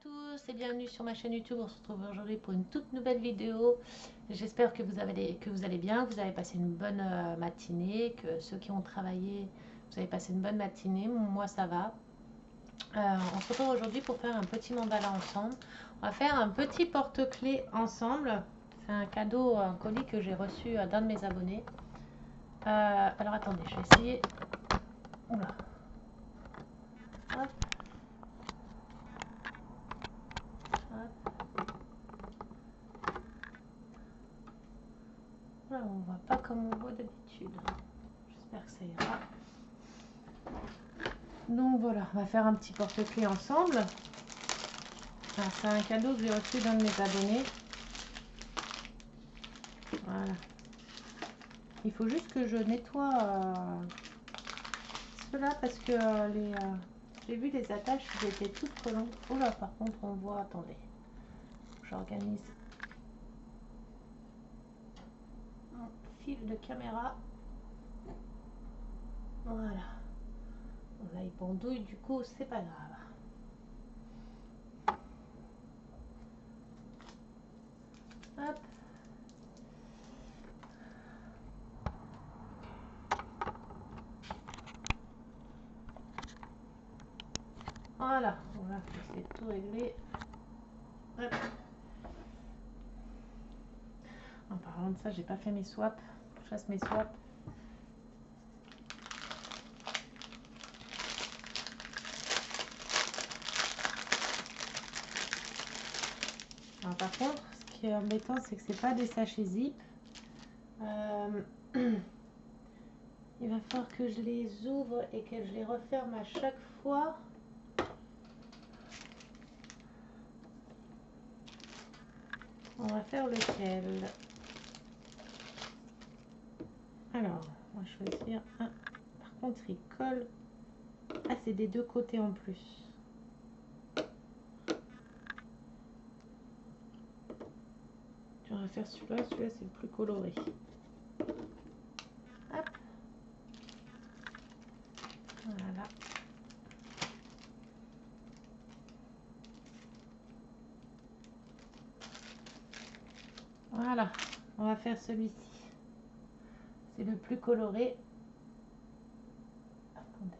tous et bienvenue sur ma chaîne YouTube. On se retrouve aujourd'hui pour une toute nouvelle vidéo. J'espère que vous allez bien, que vous avez passé une bonne matinée, que ceux qui ont travaillé, vous avez passé une bonne matinée. Moi ça va. On se retrouve aujourd'hui pour faire un petit mandala ensemble. On va faire un petit porte-clés ensemble. C'est un cadeau, un colis que j'ai reçu d'un de mes abonnés. Alors attendez, je vais essayer. Oula. Hop. Là, on voit pas comme on voit d'habitude. J'espère que ça ira. Donc voilà, on va faire un petit porte-clés ensemble. C'est un cadeau que j'ai reçu d'un de mes abonnés. Voilà. Il faut juste que je nettoie cela parce que j'ai vu les attaches, elles étaient toutes collantes. Oh là, par contre, on voit. Attendez, j'organise mon fil de caméra. Voilà. Bon, là, il pendouille, du coup, c'est pas grave. Hop. Voilà, voilà, c'est tout réglé. Hop. En parlant de ça, j'ai pas fait mes swaps. Je fasse mes swaps. Alors, par contre, ce qui est embêtant, c'est que c'est pas des sachets zip. Il va falloir que je les ouvre et que je les referme à chaque fois. On va faire lequel? Alors, on va choisir un. Par contre, il colle. Ah, c'est des deux côtés en plus. On va faire celui-là. Celui-là, c'est le plus coloré. Hop. Voilà. Voilà. On va faire celui-ci. C'est le plus coloré. Attendez.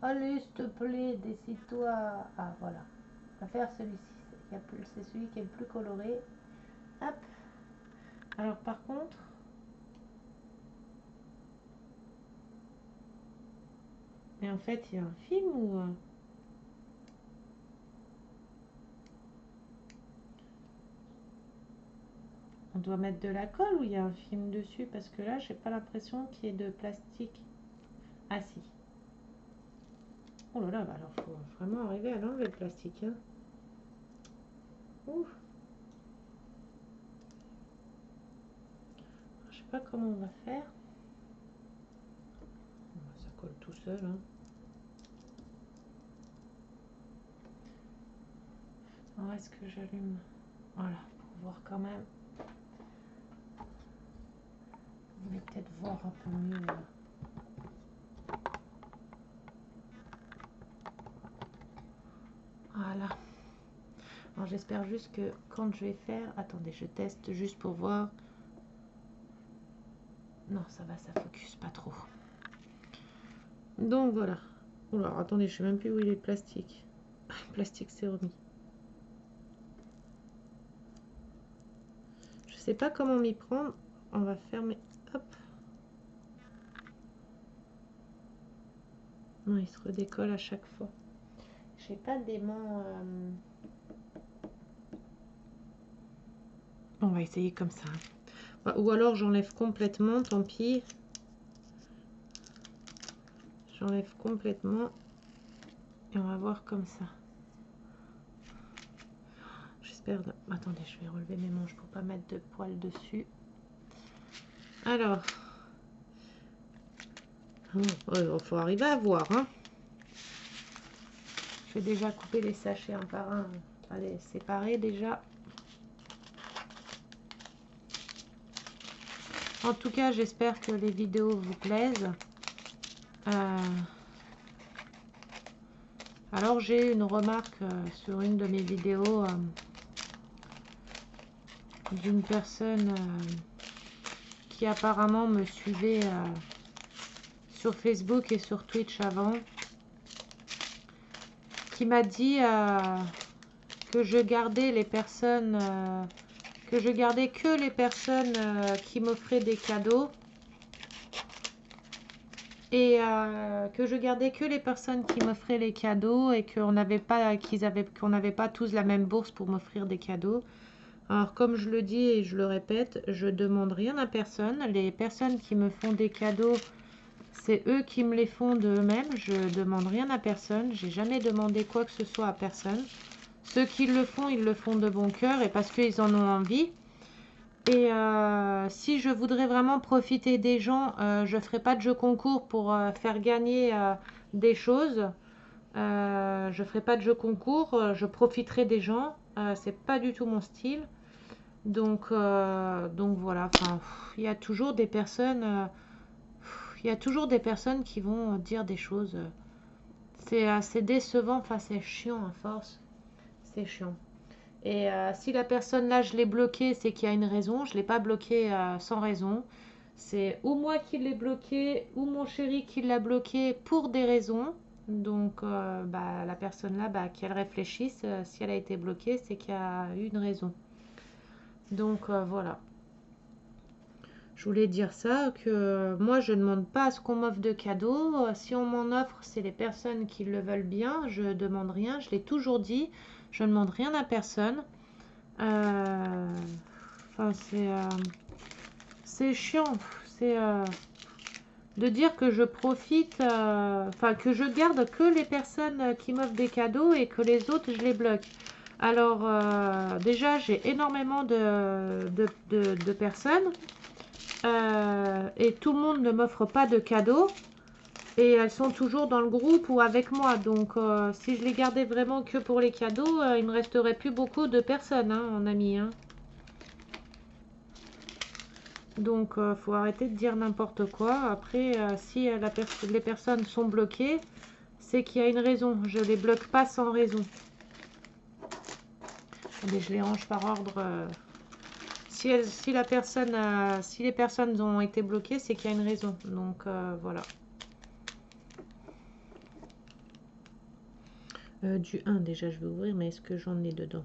Allez, s'il te plaît, décide-toi. Ah, voilà. On va faire celui-ci. C'est celui qui est le plus coloré. Hop. Alors, par contre, mais en fait, il y a un film ou... On doit mettre de la colle ou il y a un film dessus? Parce que là, j'ai pas l'impression qu'il y ait de plastique. Ah si. Oh là là, bah alors faut vraiment arriver à l'enlever le plastique. Hein. Ouf. Je sais pas comment on va faire. Ça colle tout seul. Hein. Alors est-ce que j'allume? Voilà, pour voir quand même. Vous allez peut-être voir un peu mieux. Voilà. Alors j'espère juste que quand je vais faire... Attendez, je teste juste pour voir. Non, ça va, ça focus pas trop. Donc voilà. Oula, attendez, je sais même plus où il est le plastique. Le plastique s'est remis. Je sais pas comment m'y prendre. On va fermer. Hop. Non, il se redécolle à chaque fois. J'ai pas d'aimant. On va essayer comme ça. Ou alors j'enlève complètement, tant pis. J'enlève complètement. Et on va voir comme ça. J'espère. Attendez, je vais relever mes manches pour pas mettre de poils dessus. Alors. Il faut arriver à voir. Hein. Je vais déjà couper les sachets un par un. Allez, séparer déjà. En tout cas, j'espère que les vidéos vous plaisent. Alors j'ai une remarque sur une de mes vidéos d'une personne qui apparemment me suivait sur Facebook et sur Twitch avant, qui m'a dit que je gardais les personnes, que je gardais que les personnes qui m'offraient des cadeaux et que je gardais que les personnes qui m'offraient les cadeaux et qu'on n'avait pas, qu'on n'avait pas tous la même bourse pour m'offrir des cadeaux. Alors comme je le dis et je le répète, je demande rien à personne. Les personnes qui me font des cadeaux, c'est eux qui me les font d'eux-mêmes. Je demande rien à personne. J'ai jamais demandé quoi que ce soit à personne. Ceux qui le font, ils le font de bon cœur et parce qu'ils en ont envie. Et si je voudrais vraiment profiter des gens, je ne ferai pas de jeu concours pour faire gagner des choses. Je ne ferai pas de jeu concours, je profiterai des gens. C'est pas du tout mon style. Donc voilà. Enfin, il y a toujours des personnes, il y a toujours des personnes qui vont dire des choses. C'est décevant. Enfin, c'est chiant à force. C'est chiant. Et si la personne là, je l'ai bloquée, c'est qu'il y a une raison. Je ne l'ai pas bloquée sans raison. C'est ou moi qui l'ai bloqué, ou mon chéri qui l'a bloqué pour des raisons. Donc la personne là, qu'elle réfléchisse. Si elle a été bloquée, c'est qu'il y a une raison. Donc voilà. Je voulais dire ça, que moi je ne demande pas à ce qu'on m'offre de cadeaux. Si on m'en offre, c'est les personnes qui le veulent bien. Je ne demande rien. Je l'ai toujours dit. Je ne demande rien à personne. Enfin, c'est chiant. C'est de dire que je profite, enfin que je garde que les personnes qui m'offrent des cadeaux et que les autres, je les bloque. Alors, déjà, j'ai énormément de personnes et tout le monde ne m'offre pas de cadeaux. Et elles sont toujours dans le groupe ou avec moi. Donc, si je les gardais vraiment que pour les cadeaux, il me resterait plus beaucoup de personnes en amis. Donc, faut arrêter de dire n'importe quoi. Après, si les personnes sont bloquées, c'est qu'il y a une raison. Je les bloque pas sans raison. Attendez, je les range par ordre. Si les personnes ont été bloquées, c'est qu'il y a une raison. Donc, voilà. Du 1, déjà, je vais ouvrir, mais est-ce que j'en ai dedans?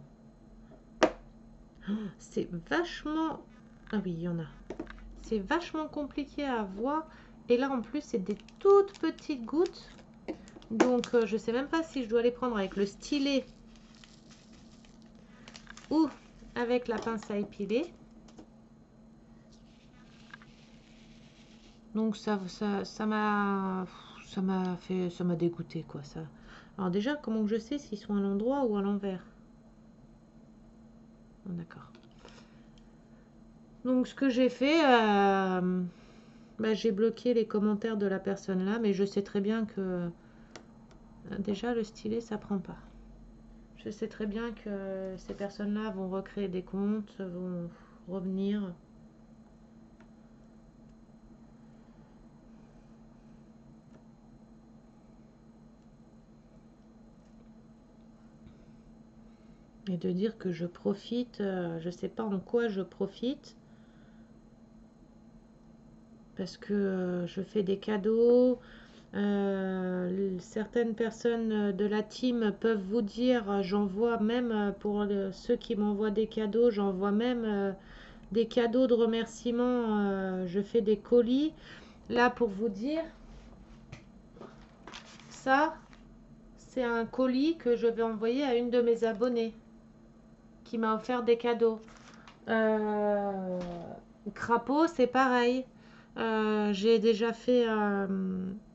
Oh, c'est vachement... Ah oui, il y en a. C'est vachement compliqué à voir. Et là, en plus, c'est des toutes petites gouttes. Donc, je ne sais même pas si je dois les prendre avec le stylet ou avec la pince à épiler. Donc, ça m'a dégoûté, quoi, ça. Alors déjà, comment que je sais s'ils sont à l'endroit ou à l'envers? Oh, d'accord. Donc, ce que j'ai fait, j'ai bloqué les commentaires de la personne là, mais je sais très bien que déjà le stylet, ça prend pas. Je sais très bien que ces personnes-là vont recréer des comptes, vont revenir. Et de dire que je profite, je sais pas en quoi je profite. Parce que je fais des cadeaux. Certaines personnes de la team peuvent vous dire, j'envoie même pour ceux qui m'envoient des cadeaux, j'envoie même des cadeaux de remerciement. Je fais des colis. Là, pour vous dire, ça, c'est un colis que je vais envoyer à une de mes abonnées qui m'a offert des cadeaux. Crapaud, c'est pareil. J'ai déjà fait,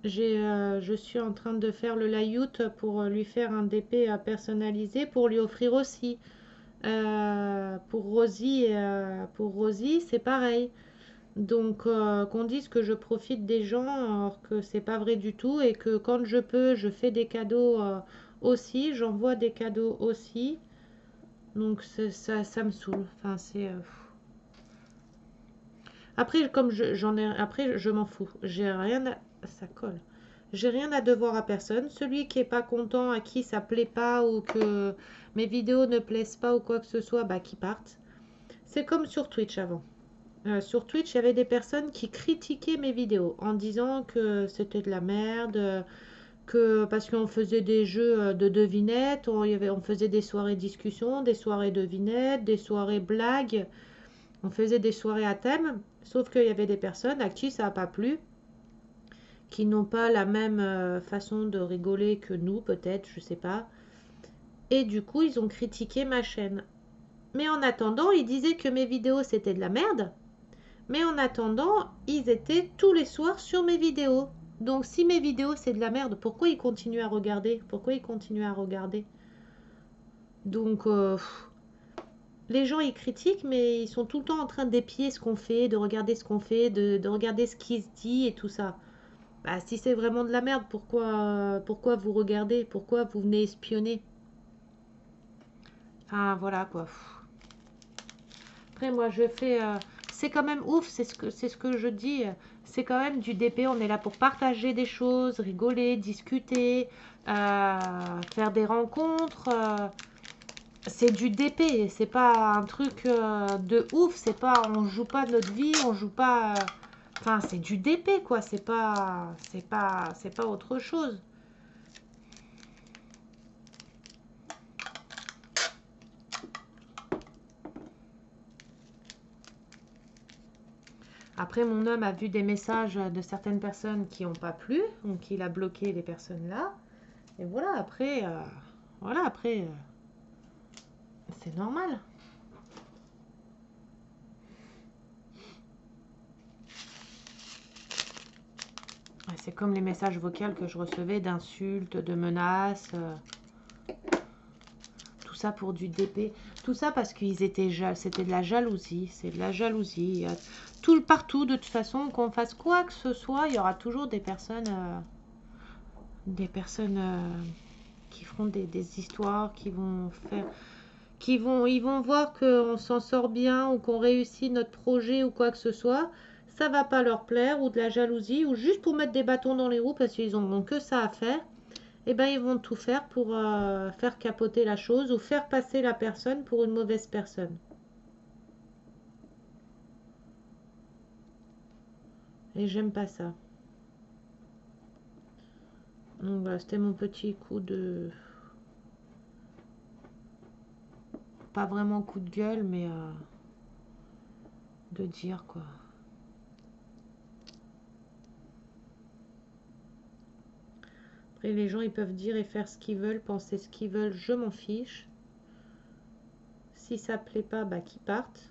je suis en train de faire le layout pour lui faire un DP personnalisé pour lui offrir aussi. Pour Rosie, c'est pareil. Donc qu'on dise que je profite des gens alors que c'est pas vrai du tout et que quand je peux, je fais des cadeaux aussi, j'envoie des cadeaux aussi. Donc ça me saoule. Enfin c'est après, comme j'en ai, après, je m'en fous. J'ai rien à... Ça colle. J'ai rien à devoir à personne. Celui qui est pas content, à qui ça plaît pas ou que mes vidéos ne plaisent pas ou quoi que ce soit, bah qui parte. C'est comme sur Twitch avant. Sur Twitch, il y avait des personnes qui critiquaient mes vidéos en disant que c'était de la merde, que parce qu'on faisait des jeux de devinettes, on faisait des soirées discussion, des soirées devinettes, des soirées blagues, on faisait des soirées à thème, sauf qu'il y avait des personnes à qui ça n'a pas plu, qui n'ont pas la même façon de rigoler que nous, peut-être, je sais pas. Et du coup, ils ont critiqué ma chaîne. Mais en attendant, ils disaient que mes vidéos c'était de la merde. Mais en attendant, ils étaient tous les soirs sur mes vidéos. Donc si mes vidéos c'est de la merde, pourquoi ils continuent à regarder? Pourquoi ils continuent à regarder? Donc les gens ils critiquent, mais ils sont tout le temps en train d'épier ce qu'on fait, de regarder ce qu'on fait, de regarder ce qui se dit et tout ça. Bah si c'est vraiment de la merde, pourquoi vous regardez? Pourquoi vous venez espionner? Enfin voilà quoi. Après moi je fais... c'est quand même ouf, c'est ce que je dis. C'est quand même du DP, on est là pour partager des choses, rigoler, discuter, faire des rencontres. C'est du DP, c'est pas un truc de ouf, c'est pas, on joue pas notre vie, on joue pas... Enfin, c'est du DP quoi, c'est pas autre chose. Après, mon homme a vu des messages de certaines personnes qui n'ont pas plu, donc il a bloqué les personnes là. Et voilà, après, c'est normal. Ouais, c'est comme les messages vocaux que je recevais d'insultes, de menaces, tout ça pour du DP. Tout ça parce qu'ils étaient c'était de la jalousie, c'est de la jalousie. Tout partout, de toute façon, qu'on fasse quoi que ce soit, il y aura toujours des personnes qui feront des histoires, qui vont faire, ils vont voir qu'on s'en sort bien ou qu'on réussit notre projet ou quoi que ce soit. Ça va pas leur plaire ou de la jalousie ou juste pour mettre des bâtons dans les roues parce qu'ils n'ont que ça à faire. Eh ben ils vont tout faire pour faire capoter la chose ou faire passer la personne pour une mauvaise personne. Et j'aime pas ça. Donc voilà, c'était mon petit coup de... Pas vraiment coup de gueule, mais de dire quoi. Après les gens ils peuvent dire et faire ce qu'ils veulent, penser ce qu'ils veulent, je m'en fiche. Si ça plaît pas, bah qu'ils partent.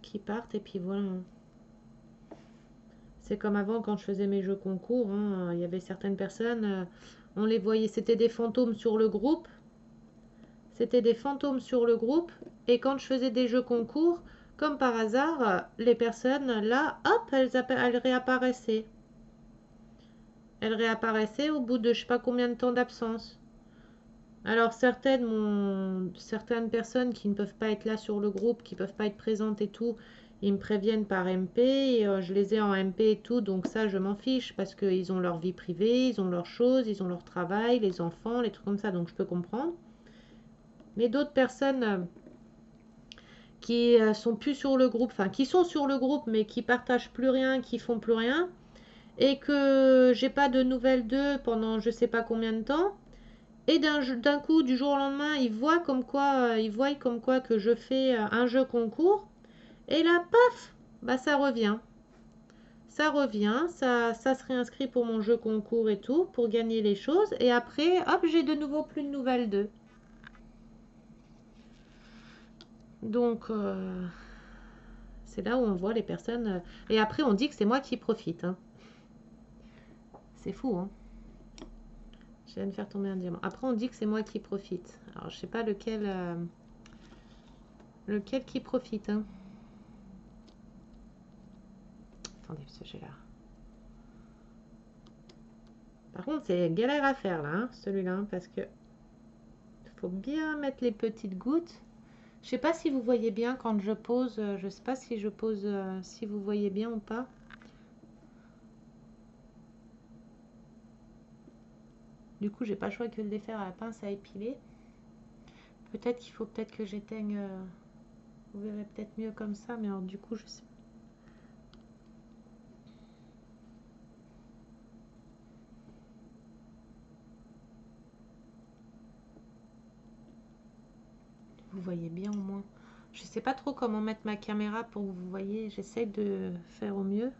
Qu'ils partent et puis voilà. C'est comme avant quand je faisais mes jeux concours, hein, il y avait certaines personnes, on les voyait, c'était des fantômes sur le groupe. C'était des fantômes sur le groupe. Et quand je faisais des jeux concours, comme par hasard, les personnes là, hop, elles réapparaissaient. Elles réapparaissaient au bout de je sais pas combien de temps d'absence. Alors certaines personnes qui ne peuvent pas être là sur le groupe, qui ne peuvent pas être présentes et tout, ils me préviennent par MP, et je les ai en MP et tout, donc ça je m'en fiche parce qu'ils ont leur vie privée, ils ont leurs choses, ils ont leur travail, les enfants, les trucs comme ça, donc je peux comprendre. Mais d'autres personnes qui sont plus sur le groupe, enfin qui sont sur le groupe mais qui partagent plus rien, qui font plus rien, et que j'ai pas de nouvelles d'eux pendant je sais pas combien de temps. Et d'un coup, du jour au lendemain, ils voient comme quoi que je fais un jeu concours. Et là, paf, bah ça revient. Ça revient, ça se réinscrit pour mon jeu concours et tout, pour gagner les choses. Et après, hop, j'ai de nouveau plus de nouvelles d'eux. Donc, c'est là où on voit les personnes. Et après, on dit que c'est moi qui profite. Hein. C'est fou, hein. Je viens de faire tomber un diamant. Après, on dit que c'est moi qui profite. Alors, je sais pas lequel qui profite. Hein. Attendez, parce que j'ai là. Par contre, c'est galère à faire là, hein, celui-là, hein, parce que faut bien mettre les petites gouttes. Je sais pas si vous voyez bien quand je pose. Je sais pas si je pose, si vous voyez bien ou pas. Du coup, j'ai pas le choix que de les faire à la pince à épiler. Peut-être qu'il faut peut-être que j'éteigne. Vous verrez peut-être mieux comme ça, mais alors du coup, je sais. Vous voyez bien au moins. Je sais pas trop comment mettre ma caméra pour que vous voyez. J'essaie de faire au mieux.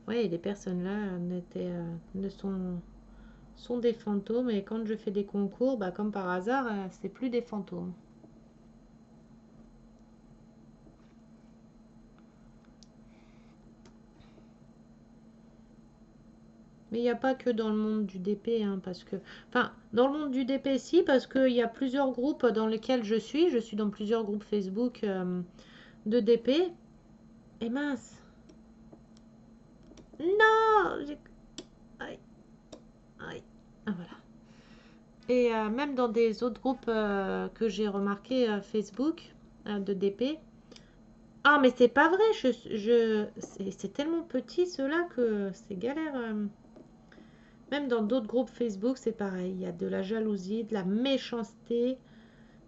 Oui, les personnes là ne sont des fantômes et quand je fais des concours, bah, comme par hasard, c'est plus des fantômes. Mais il n'y a pas que dans le monde du DP, hein, parce que... Enfin, dans le monde du DP, si, parce qu'il y a plusieurs groupes dans lesquels je suis. Je suis dans plusieurs groupes Facebook de DP. Et mince. Non Aïe, aïe. Ah, voilà. Et même dans des autres groupes que j'ai remarqué Facebook de DP. Ah, mais c'est pas vrai. C'est tellement petit ceux-là que c'est galère. Même dans d'autres groupes Facebook, c'est pareil. Il y a de la jalousie, de la méchanceté.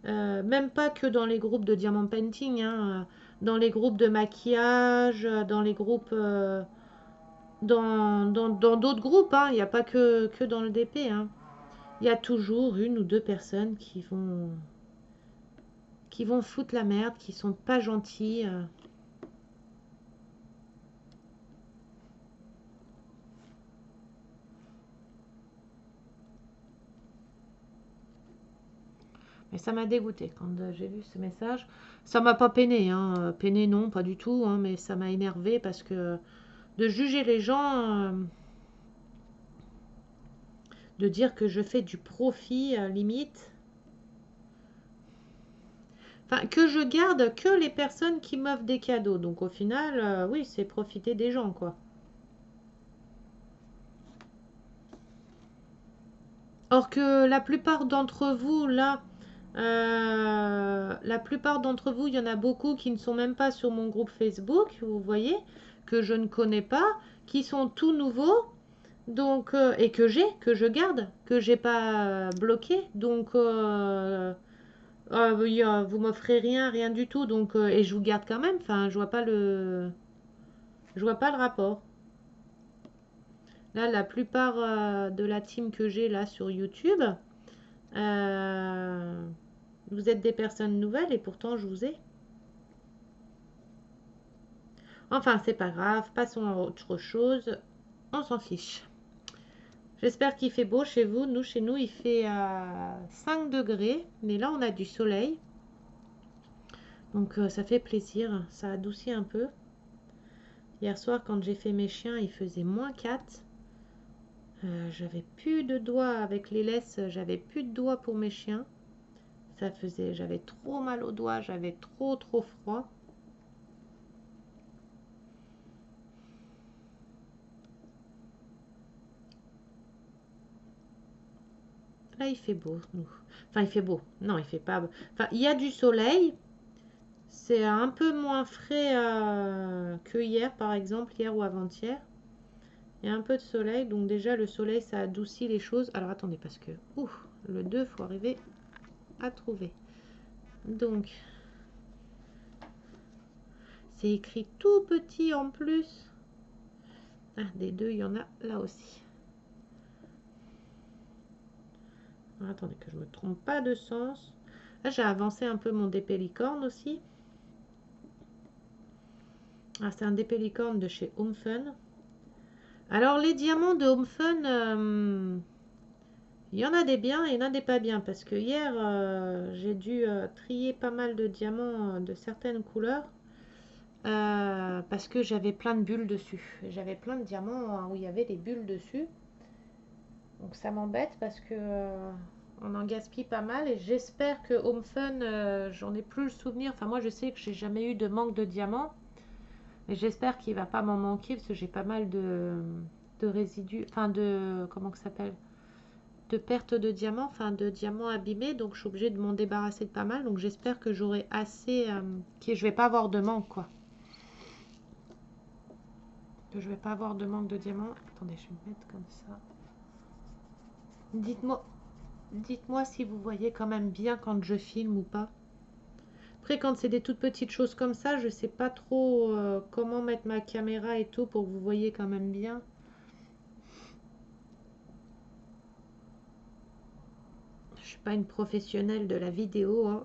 Même pas que dans les groupes de diamant painting, hein, dans les groupes de maquillage, dans les groupes, dans d'autres groupes, hein, il n'y a pas que dans le DP, hein. Il y a toujours une ou deux personnes qui vont foutre la merde, qui sont pas gentils. Mais ça m'a dégoûté quand j'ai vu ce message. Ça m'a pas peiné, hein. Peiné non, pas du tout, hein, mais ça m'a énervé parce que de juger les gens, de dire que je fais du profit limite. Enfin, que je garde que les personnes qui m'offrent des cadeaux. Donc au final, oui, c'est profiter des gens, quoi. Or que la plupart d'entre vous, là, la plupart d'entre vous, il y en a beaucoup qui ne sont même pas sur mon groupe Facebook, vous voyez, que je ne connais pas, qui sont tout nouveaux, donc, et que je garde, que j'ai pas bloqué. Donc, oui, vous m'offrez rien, rien du tout, donc, et je vous garde quand même, enfin, je vois pas le rapport. Là, la plupart de la team que j'ai là sur YouTube, euh, vous êtes des personnes nouvelles et pourtant je vous ai. Enfin, c'est pas grave, passons à autre chose. On s'en fiche. J'espère qu'il fait beau chez vous. Nous, chez nous, il fait 5 degrés, mais là, on a du soleil. Donc, ça fait plaisir. Ça adoucit un peu. Hier soir, quand j'ai fait mes chiens, il faisait -4. J'avais plus de doigts avec les laisses, j'avais plus de doigts pour mes chiens. J'avais trop mal aux doigts, j'avais trop froid. Là, il fait beau, nous. Enfin, il fait beau. Non, il fait pas. Enfin, il y a du soleil. C'est un peu moins frais que hier, par exemple, hier ou avant-hier. Il y a un peu de soleil, donc déjà le soleil, ça adoucit les choses. Alors attendez, parce que le 2, faut arriver à trouver. Donc, c'est écrit tout petit en plus. Ah, des 2, il y en a là aussi. Alors, attendez, que je me trompe pas de sens. Là, j'ai avancé un peu mon DP licorne aussi. Ah, c'est un DP licorne de chez Home Fun. Alors, les diamants de Home Fun, il y en a des biens et il y en a des pas bien. Parce que hier, j'ai dû trier pas mal de diamants de certaines couleurs. Parce que j'avais plein de bulles dessus. J'avais plein de diamants où il y avait des bulles dessus. Donc ça m'embête parce que on en gaspille pas mal et j'espère que Home Fun, j'en ai plus le souvenir. Enfin moi je sais que j'ai jamais eu de manque de diamants. Et j'espère qu'il va pas m'en manquer parce que j'ai pas mal de résidus, enfin de, comment que ça s'appelle, de perte de diamants, enfin de diamants abîmés. Donc je suis obligée de m'en débarrasser de pas mal. Donc j'espère que j'aurai assez, que je vais pas avoir de manque quoi. que je vais pas avoir de manque de diamants. Attendez, je vais me mettre comme ça. Dites-moi si vous voyez quand même bien quand je filme ou pas. Après, quand c'est des toutes petites choses comme ça, je sais pas trop comment mettre ma caméra et tout pour que vous voyez quand même bien. Je suis pas une professionnelle de la vidéo, hein.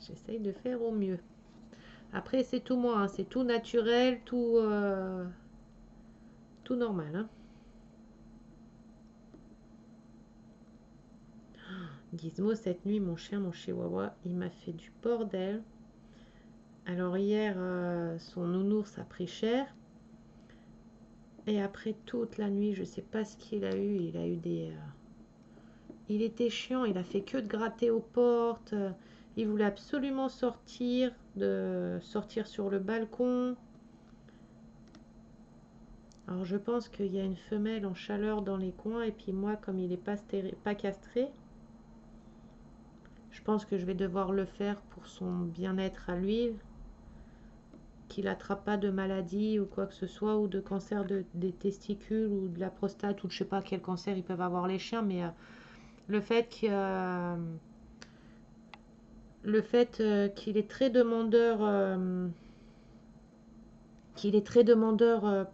J'essaye de faire au mieux. Après, c'est tout moi, hein. C'est tout naturel, tout normal, hein. Gizmo, cette nuit, mon chien, mon chihuahua, il m'a fait du bordel. Alors hier, son nounours a pris cher. Et après toute la nuit, je sais pas ce qu'il a eu. Il a eu des... il était chiant, il a fait que de gratter aux portes. Il voulait absolument sortir sur le balcon. Alors je pense qu'il y a une femelle en chaleur dans les coins. Et puis moi, comme il n'est pas castré, je pense que je vais devoir le faire pour son bien-être à lui, qu'il n'attrape pas de maladie ou quoi que ce soit, ou de cancer des testicules ou de la prostate, ou je sais pas quel cancer ils peuvent avoir les chiens, mais le fait qu'il est très demandeur,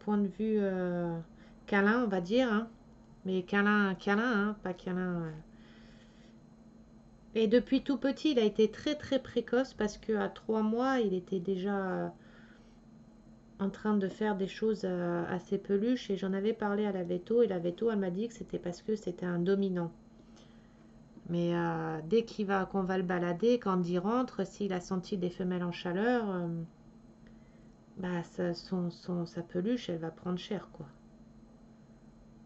point de vue câlin, on va dire, hein, mais câlin, hein, pas câlin. Et depuis tout petit, il a été très très précoce parce qu'à 3 mois, il était déjà en train de faire des choses assez peluches, et j'en avais parlé à la veto, et la veto, elle m'a dit que c'était parce que c'était un dominant. Mais dès qu'on va le balader, quand il rentre, s'il a senti des femelles en chaleur, bah sa peluche, elle va prendre cher, quoi.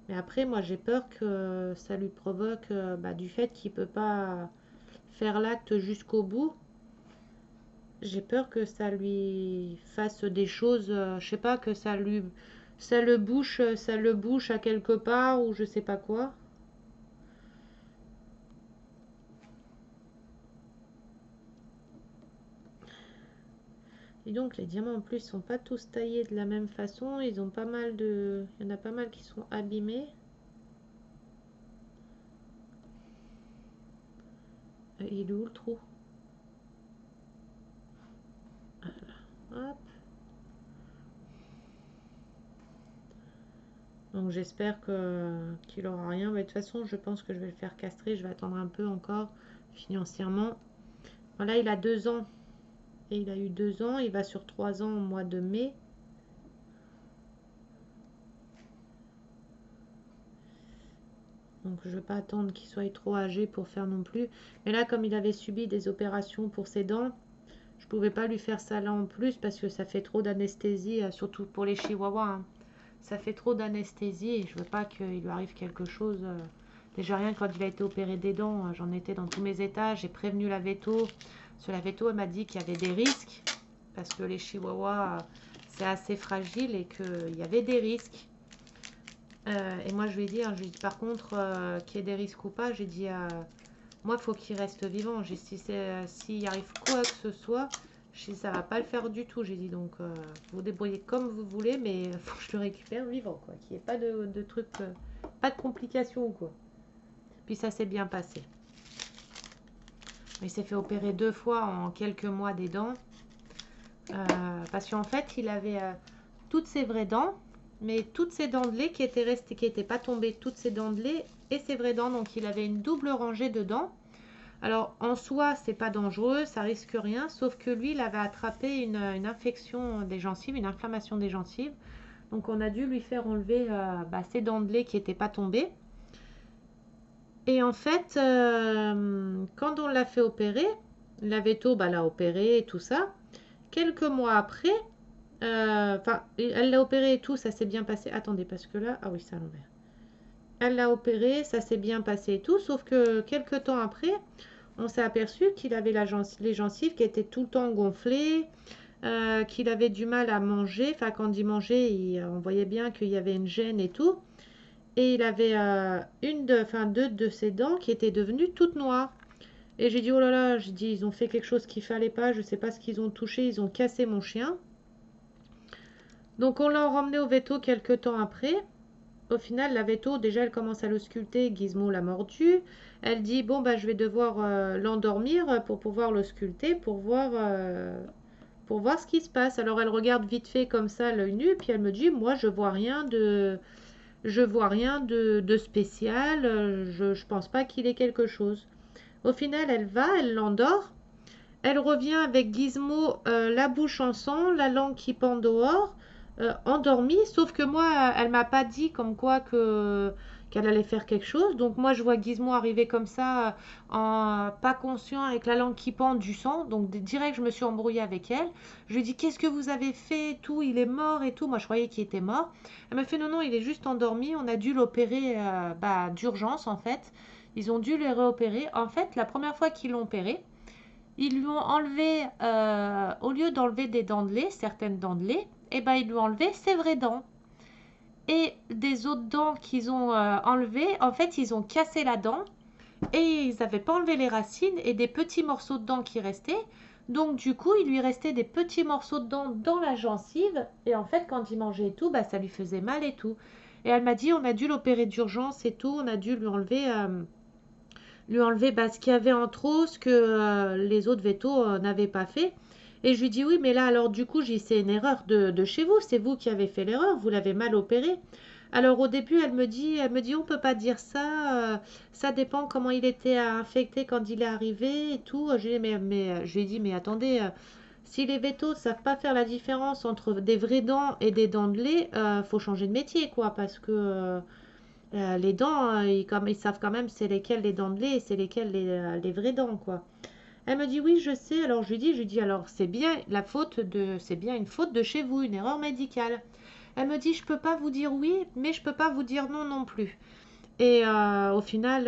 Mais après, moi, j'ai peur que ça lui provoque, du fait qu'il peut pas faire l'acte jusqu'au bout. J'ai peur que ça lui fasse des choses, je sais pas, que ça le bouche à quelque part, ou je sais pas quoi. Et donc les diamants en plus sont pas tous taillés de la même façon, ils ont pas mal de... Il y en a pas mal qui sont abîmés. Il est où le trou? Voilà. Hop. Donc j'espère qu'il aura rien. Mais de toute façon, je pense que je vais le faire castrer. Je vais attendre un peu encore financièrement. Voilà, il a 2 ans. Et il a eu 2 ans. Il va sur 3 ans au mois de mai. Donc je ne vais pas attendre qu'il soit trop âgé pour faire non plus. Mais là, comme il avait subi des opérations pour ses dents, je ne pouvais pas lui faire ça là en plus parce que ça fait trop d'anesthésie, surtout pour les chihuahuas, hein. Ça fait trop d'anesthésie et je veux pas qu'il lui arrive quelque chose. Déjà rien quand il a été opéré des dents, j'en étais dans tous mes états. J'ai prévenu la veto. Parce que la veto, elle m'a dit qu'il y avait des risques. Parce que les chihuahuas, c'est assez fragile et qu'il y avait des risques. Et moi, je lui ai dit, hein, par contre, qu'il y ait des risques ou pas, j'ai dit, moi, il faut qu'il reste vivant. J'ai dit, s'il arrive quoi que ce soit, je dis, ça va pas le faire du tout. J'ai dit, donc, vous débrouillez comme vous voulez, mais il faut que je le récupère vivant, quoi. Qu'il n'y ait pas de trucs, pas de complications, quoi. Puis ça s'est bien passé. Il s'est fait opérer 2 fois en quelques mois des dents. Parce qu'en fait, il avait toutes ses vraies dents, mais toutes ses dents de lait qui étaient restées, qui n'étaient pas tombées, toutes ses dents de lait et ses vraies dents. Donc il avait une double rangée de dents. Alors en soi, c'est pas dangereux, ça risque rien, sauf que lui, il avait attrapé une infection des gencives, une inflammation des gencives. Donc on a dû lui faire enlever ses dents de lait qui n'étaient pas tombées. Et en fait, quand on l'a fait opérer, la veto l'a opéré et tout ça. Quelques mois après, elle l'a opéré et tout, ça s'est bien passé. Attendez, parce que là, ah oui, c'est à l'envers. Elle l'a opéré, ça s'est bien passé et tout, sauf que quelques temps après, on s'est aperçu qu'il avait les gencives qui étaient tout le temps gonflées, qu'il avait du mal à manger. Enfin, quand il mangeait, on voyait bien qu'il y avait une gêne et tout. Et il avait deux de ses dents qui étaient devenues toutes noires. Et j'ai dit, oh là là, j'ai dit, ils ont fait quelque chose qu'il fallait pas, je sais pas ce qu'ils ont touché, ils ont cassé mon chien. Donc on l'a ramené au veto quelques temps après. Au final, la veto, déjà, elle commence à le sculpter, Gizmo l'a mordu. Elle dit, bon, bah, je vais devoir l'endormir pour pouvoir le sculpter, pour voir ce qui se passe. Alors elle regarde vite fait comme ça, l'œil nu, puis elle me dit, moi, je vois rien de spécial, je pense pas qu'il ait quelque chose. Au final, elle va, elle l'endort. Elle revient avec Gizmo, la bouche en sang, la langue qui pend dehors, endormie. Sauf que moi, elle m'a pas dit comme quoi qu'elle allait faire quelque chose. Donc moi, je vois Gizmo arriver comme ça, en pas conscient, avec la langue qui pend du sang. Donc direct, je me suis embrouillée avec elle. Je lui ai dit, qu'est-ce que vous avez fait, tout, il est mort et tout. Moi, je croyais qu'il était mort. Elle m'a fait, non, non, il est juste endormi. On a dû l'opérer d'urgence en fait. Ils ont dû le réopérer. En fait, la première fois qu'ils l'ont opéré, ils lui ont enlevé, au lieu d'enlever des dents de lait, certaines dents de lait, eh ben, ils lui ont enlevé ses vraies dents. Et des autres dents qu'ils ont enlevées, en fait, ils ont cassé la dent et ils n'avaient pas enlevé les racines et des petits morceaux de dents qui restaient. Donc, du coup, il lui restait des petits morceaux de dents dans la gencive. Et en fait, quand il mangeait et tout, bah, ça lui faisait mal et tout. Et elle m'a dit, on a dû l'opérer d'urgence et tout, on a dû lui enlever ce qu'il y avait en trop, ce que les autres vétos n'avaient pas fait. Et je lui dis oui, mais là, alors du coup, c'est une erreur de chez vous, c'est vous qui avez fait l'erreur, vous l'avez mal opéré. Alors au début, elle me dit, on peut pas dire ça, ça dépend comment il était infecté quand il est arrivé et tout. Je lui ai dit, je lui ai dit, mais attendez, si les vétos savent pas faire la différence entre des vraies dents et des dents de lait, faut changer de métier, quoi, parce que les dents, ils savent quand même c'est lesquelles les dents de lait et c'est lesquelles les vraies dents, quoi. Elle me dit oui, je sais. Alors je lui dis alors c'est bien une faute de chez vous, une erreur médicale. Elle me dit je peux pas vous dire oui, mais je peux pas vous dire non non plus. Et au final,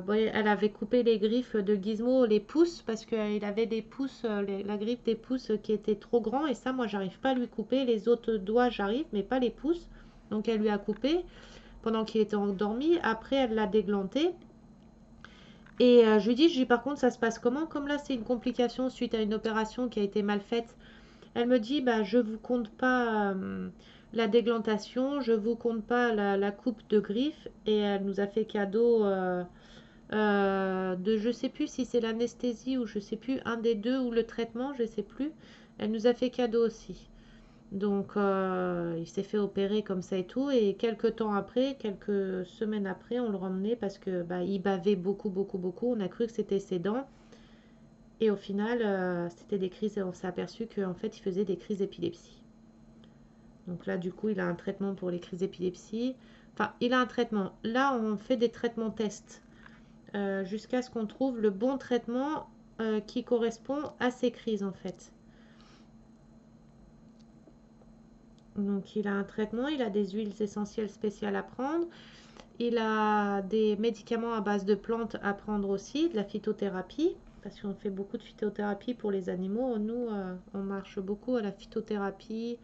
elle avait coupé les griffes de Gizmo, les pouces, parce qu'il avait des pouces, la griffe des pouces qui était trop grand. Et ça, moi, j'arrive pas à lui couper. Les autres doigts, j'arrive, mais pas les pouces. Donc elle lui a coupé pendant qu'il était endormi. Après, elle l'a déglanté. Et je lui dis, par contre, ça se passe comment? Comme là, c'est une complication suite à une opération qui a été mal faite. Elle me dit, bah, je vous compte pas la déglantation, je vous compte pas la coupe de griffe. Et elle nous a fait cadeau de, je sais plus si c'est l'anesthésie ou je sais plus, un des deux ou le traitement, je sais plus. Elle nous a fait cadeau aussi. Donc, il s'est fait opérer comme ça et tout. Et quelques temps après, quelques semaines après, on le ramenait parce que il bavait beaucoup, beaucoup, beaucoup. On a cru que c'était ses dents. Et au final, c'était des crises. Et on s'est aperçu qu'en fait, il faisait des crises d'épilepsie. Donc là, du coup, il a un traitement pour les crises d'épilepsie. Enfin, il a un traitement. Là, on fait des traitements tests jusqu'à ce qu'on trouve le bon traitement qui correspond à ces crises, en fait. Donc, il a un traitement, il a des huiles essentielles spéciales à prendre. Il a des médicaments à base de plantes à prendre aussi, de la phytothérapie, parce qu'on fait beaucoup de phytothérapie pour les animaux. Nous, on marche beaucoup à la phytothérapie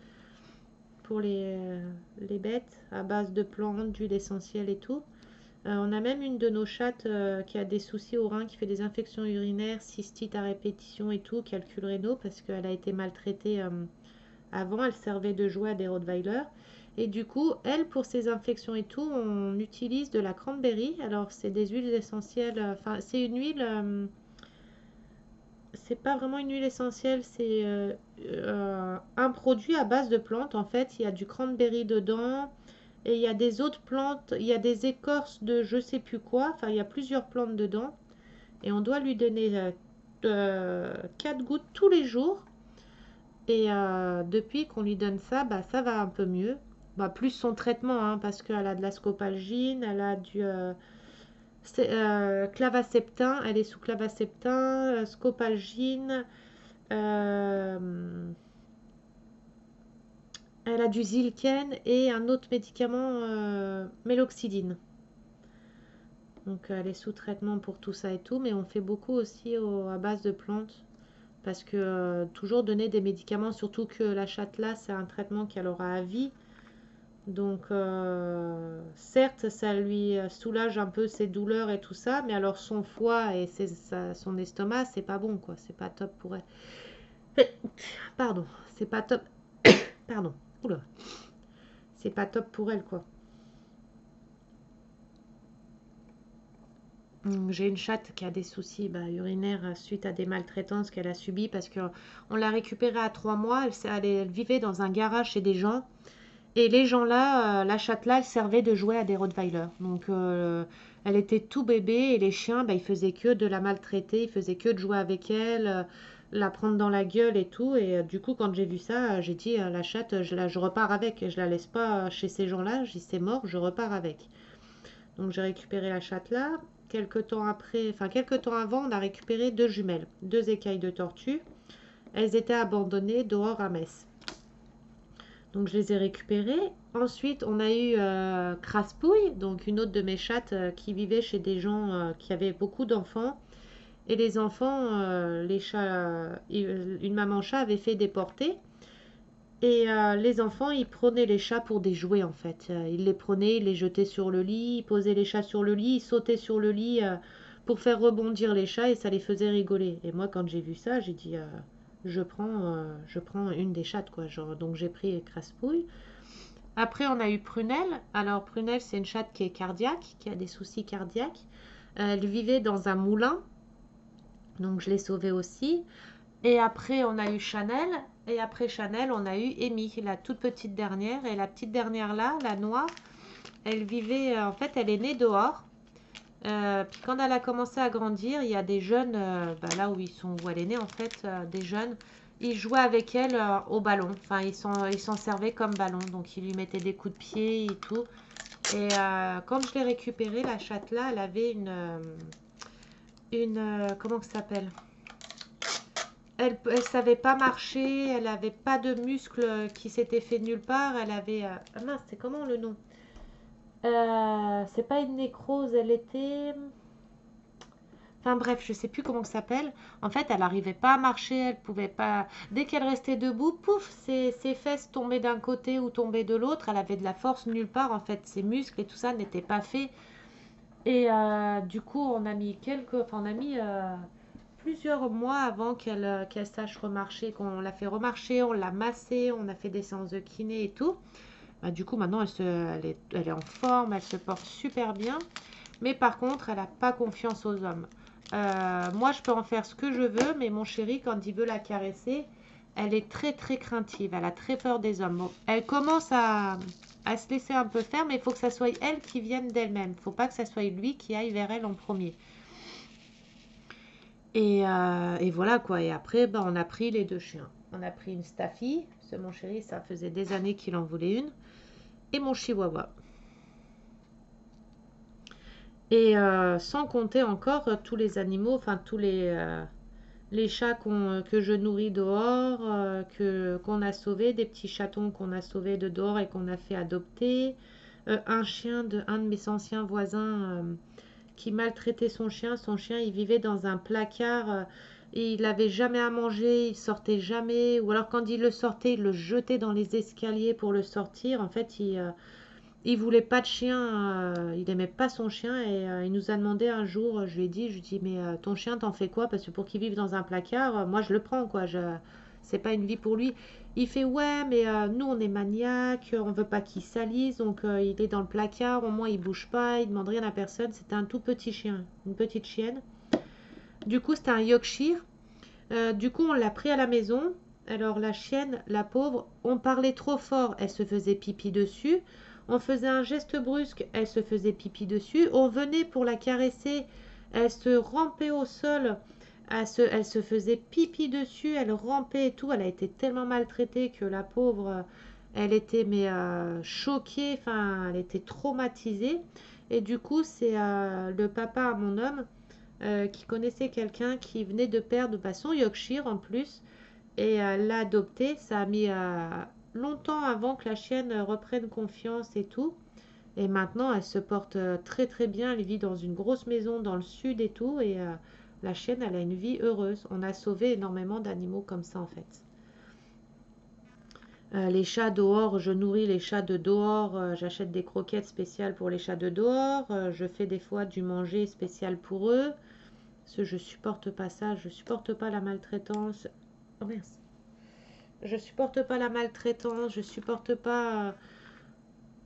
pour les bêtes, à base de plantes, d'huile essentielle et tout. On a même une de nos chattes qui a des soucis au rein, qui fait des infections urinaires, cystite à répétition et tout, calcul rénaux, parce qu'elle a été maltraitée avant, elle servait de jouet à des Rottweilers. Et du coup, elle, pour ses infections et tout, on utilise de la cranberry. Alors, c'est des huiles essentielles. Enfin, c'est une huile. C'est pas vraiment une huile essentielle, c'est un produit à base de plantes. En fait, il y a du cranberry dedans. Et il y a des autres plantes. Il y a des écorces de je sais plus quoi. Enfin, il y a plusieurs plantes dedans. Et on doit lui donner 4 gouttes tous les jours. Et depuis qu'on lui donne ça, ça va un peu mieux. Plus son traitement, hein, parce qu'elle a de la scopalgine, elle a du clavaceptin, elle est sous clavaceptin, scopalgine, euh, elle a du Zilken et un autre médicament, méloxidine. Donc elle est sous traitement pour tout ça et tout, mais on fait beaucoup aussi à base de plantes. Parce que toujours donner des médicaments, surtout que la chatte là, c'est un traitement qu'elle aura à vie. Donc, certes, ça lui soulage un peu ses douleurs et tout ça, mais alors son foie et son estomac, c'est pas bon, quoi. C'est pas top pour elle. Pardon, c'est pas top. Pardon. Oula. C'est pas top pour elle, quoi. J'ai une chatte qui a des soucis urinaires suite à des maltraitances qu'elle a subies parce que on l'a récupérée à 3 mois. Elle vivait dans un garage chez des gens. Et les gens là, la chatte là, elle servait de jouet à des Rottweiler. Donc elle était tout bébé et les chiens, ils faisaient que de la maltraiter, ils faisaient que de jouer avec elle, la prendre dans la gueule et tout. Et du coup, quand j'ai vu ça, j'ai dit la chatte, je repars avec, je la laisse pas chez ces gens-là. J'ai dit c'est mort, je repars avec. Donc j'ai récupéré la chatte là. Quelques temps après, enfin quelques temps avant, on a récupéré deux jumelles, deux écailles de tortue. Elles étaient abandonnées dehors à Metz. Donc je les ai récupérées. Ensuite, on a eu Craspouille, donc une autre de mes chattes qui vivait chez des gens qui avaient beaucoup d'enfants. Et les enfants, les chats, une maman chat avait fait déporter. Et les enfants, ils prenaient les chats pour des jouets en fait. Ils les prenaient, ils les jetaient sur le lit, ils posaient les chats sur le lit, ils sautaient sur le lit pour faire rebondir les chats et ça les faisait rigoler. Et moi, quand j'ai vu ça, j'ai dit je prends une des chattes quoi. Genre, donc j'ai pris Craspouille. Après, on a eu Prunelle. Alors, Prunelle, c'est une chatte qui est cardiaque, qui a des soucis cardiaques. Elle vivait dans un moulin, donc je l'ai sauvée aussi. Et après, on a eu Chanel. Et après Chanel, on a eu Amy, la toute petite dernière. Et la petite dernière là, la noire, elle vivait, en fait, elle est née dehors. Puis quand elle a commencé à grandir, il y a des jeunes, là où où elle est née en fait, des jeunes, ils jouaient avec elle au ballon. Enfin, ils s'en servaient comme ballon. Donc ils lui mettaient des coups de pied et tout. Et quand je l'ai récupérée, la chatte là, elle avait comment ça s'appelle? Elle savait pas marcher, elle avait pas de muscles qui s'étaient fait nulle part. Elle avait, ah mince, c'est comment le nom? C'est pas une nécrose, elle était. Enfin bref, je sais plus comment ça s'appelle. En fait, elle n'arrivait pas à marcher, elle pouvait pas. Dès qu'elle restait debout, pouf, ses fesses tombaient d'un côté ou tombaient de l'autre. Elle avait de la force nulle part. En fait, ses muscles et tout ça n'étaient pas faits. Et du coup, on a mis plusieurs mois avant qu'elle sache remarcher, qu'on l'a fait remarcher, on l'a massée, on a fait des séances de kiné et tout. Du coup, maintenant, elle est en forme, elle se porte super bien. Mais par contre, elle n'a pas confiance aux hommes. Moi, je peux en faire ce que je veux, mais mon chéri, quand il veut la caresser, elle est très très craintive. Elle a très peur des hommes. Bon, elle commence à se laisser un peu faire, mais il faut que ça soit elle qui vienne d'elle-même. Il ne faut pas que ça soit lui qui aille vers elle en premier. Et voilà quoi. Et après, on a pris les deux chiens. On a pris une Staffy, parce que mon chéri, ça faisait des années qu'il en voulait une, et mon Chihuahua. Et sans compter encore tous les animaux, enfin tous les chats que je nourris dehors, qu'on a sauvés, des petits chatons qu'on a sauvés de dehors et qu'on a fait adopter. Un chien de un de mes anciens voisins qui maltraitait son chien. Son chien, il vivait dans un placard et il n'avait jamais à manger, il sortait jamais. Ou alors quand il le sortait, il le jetait dans les escaliers pour le sortir. En fait, il voulait pas de chien, il aimait pas son chien et il nous a demandé un jour, je lui ai dit mais ton chien t'en fais quoi? Parce que pour qu'il vive dans un placard, moi je le prends quoi, c'est pas une vie pour lui. Il fait ouais mais nous on est maniaques, on veut pas qu'il salisse donc il est dans le placard, au moins il bouge pas, il demande rien à personne. C'était un tout petit chien, une petite chienne. Du coup c'était un Yorkshire. Du coup on l'a pris à la maison. Alors la chienne, la pauvre, on parlait trop fort, elle se faisait pipi dessus. On faisait un geste brusque, elle se faisait pipi dessus. On venait pour la caresser, elle se rampait au sol, elle se faisait pipi dessus, elle rampait et tout. Elle a été tellement maltraitée que la pauvre, elle était choquée, enfin, elle était traumatisée. Et du coup, c'est le papa à mon homme qui connaissait quelqu'un qui venait de perdre son Yorkshire en plus et l'a adopté. Ça a mis longtemps avant que la chienne reprenne confiance et tout. Et maintenant, elle se porte très très bien. Elle vit dans une grosse maison dans le sud et tout. Et la chienne, elle a une vie heureuse. On a sauvé énormément d'animaux comme ça en fait. Les chats dehors, je nourris les chats de dehors, j'achète des croquettes spéciales pour les chats de dehors, je fais des fois du manger spécial pour eux. Parce que je supporte pas ça, je supporte pas la maltraitance. Oh mince. Je supporte pas la maltraitance, je supporte pas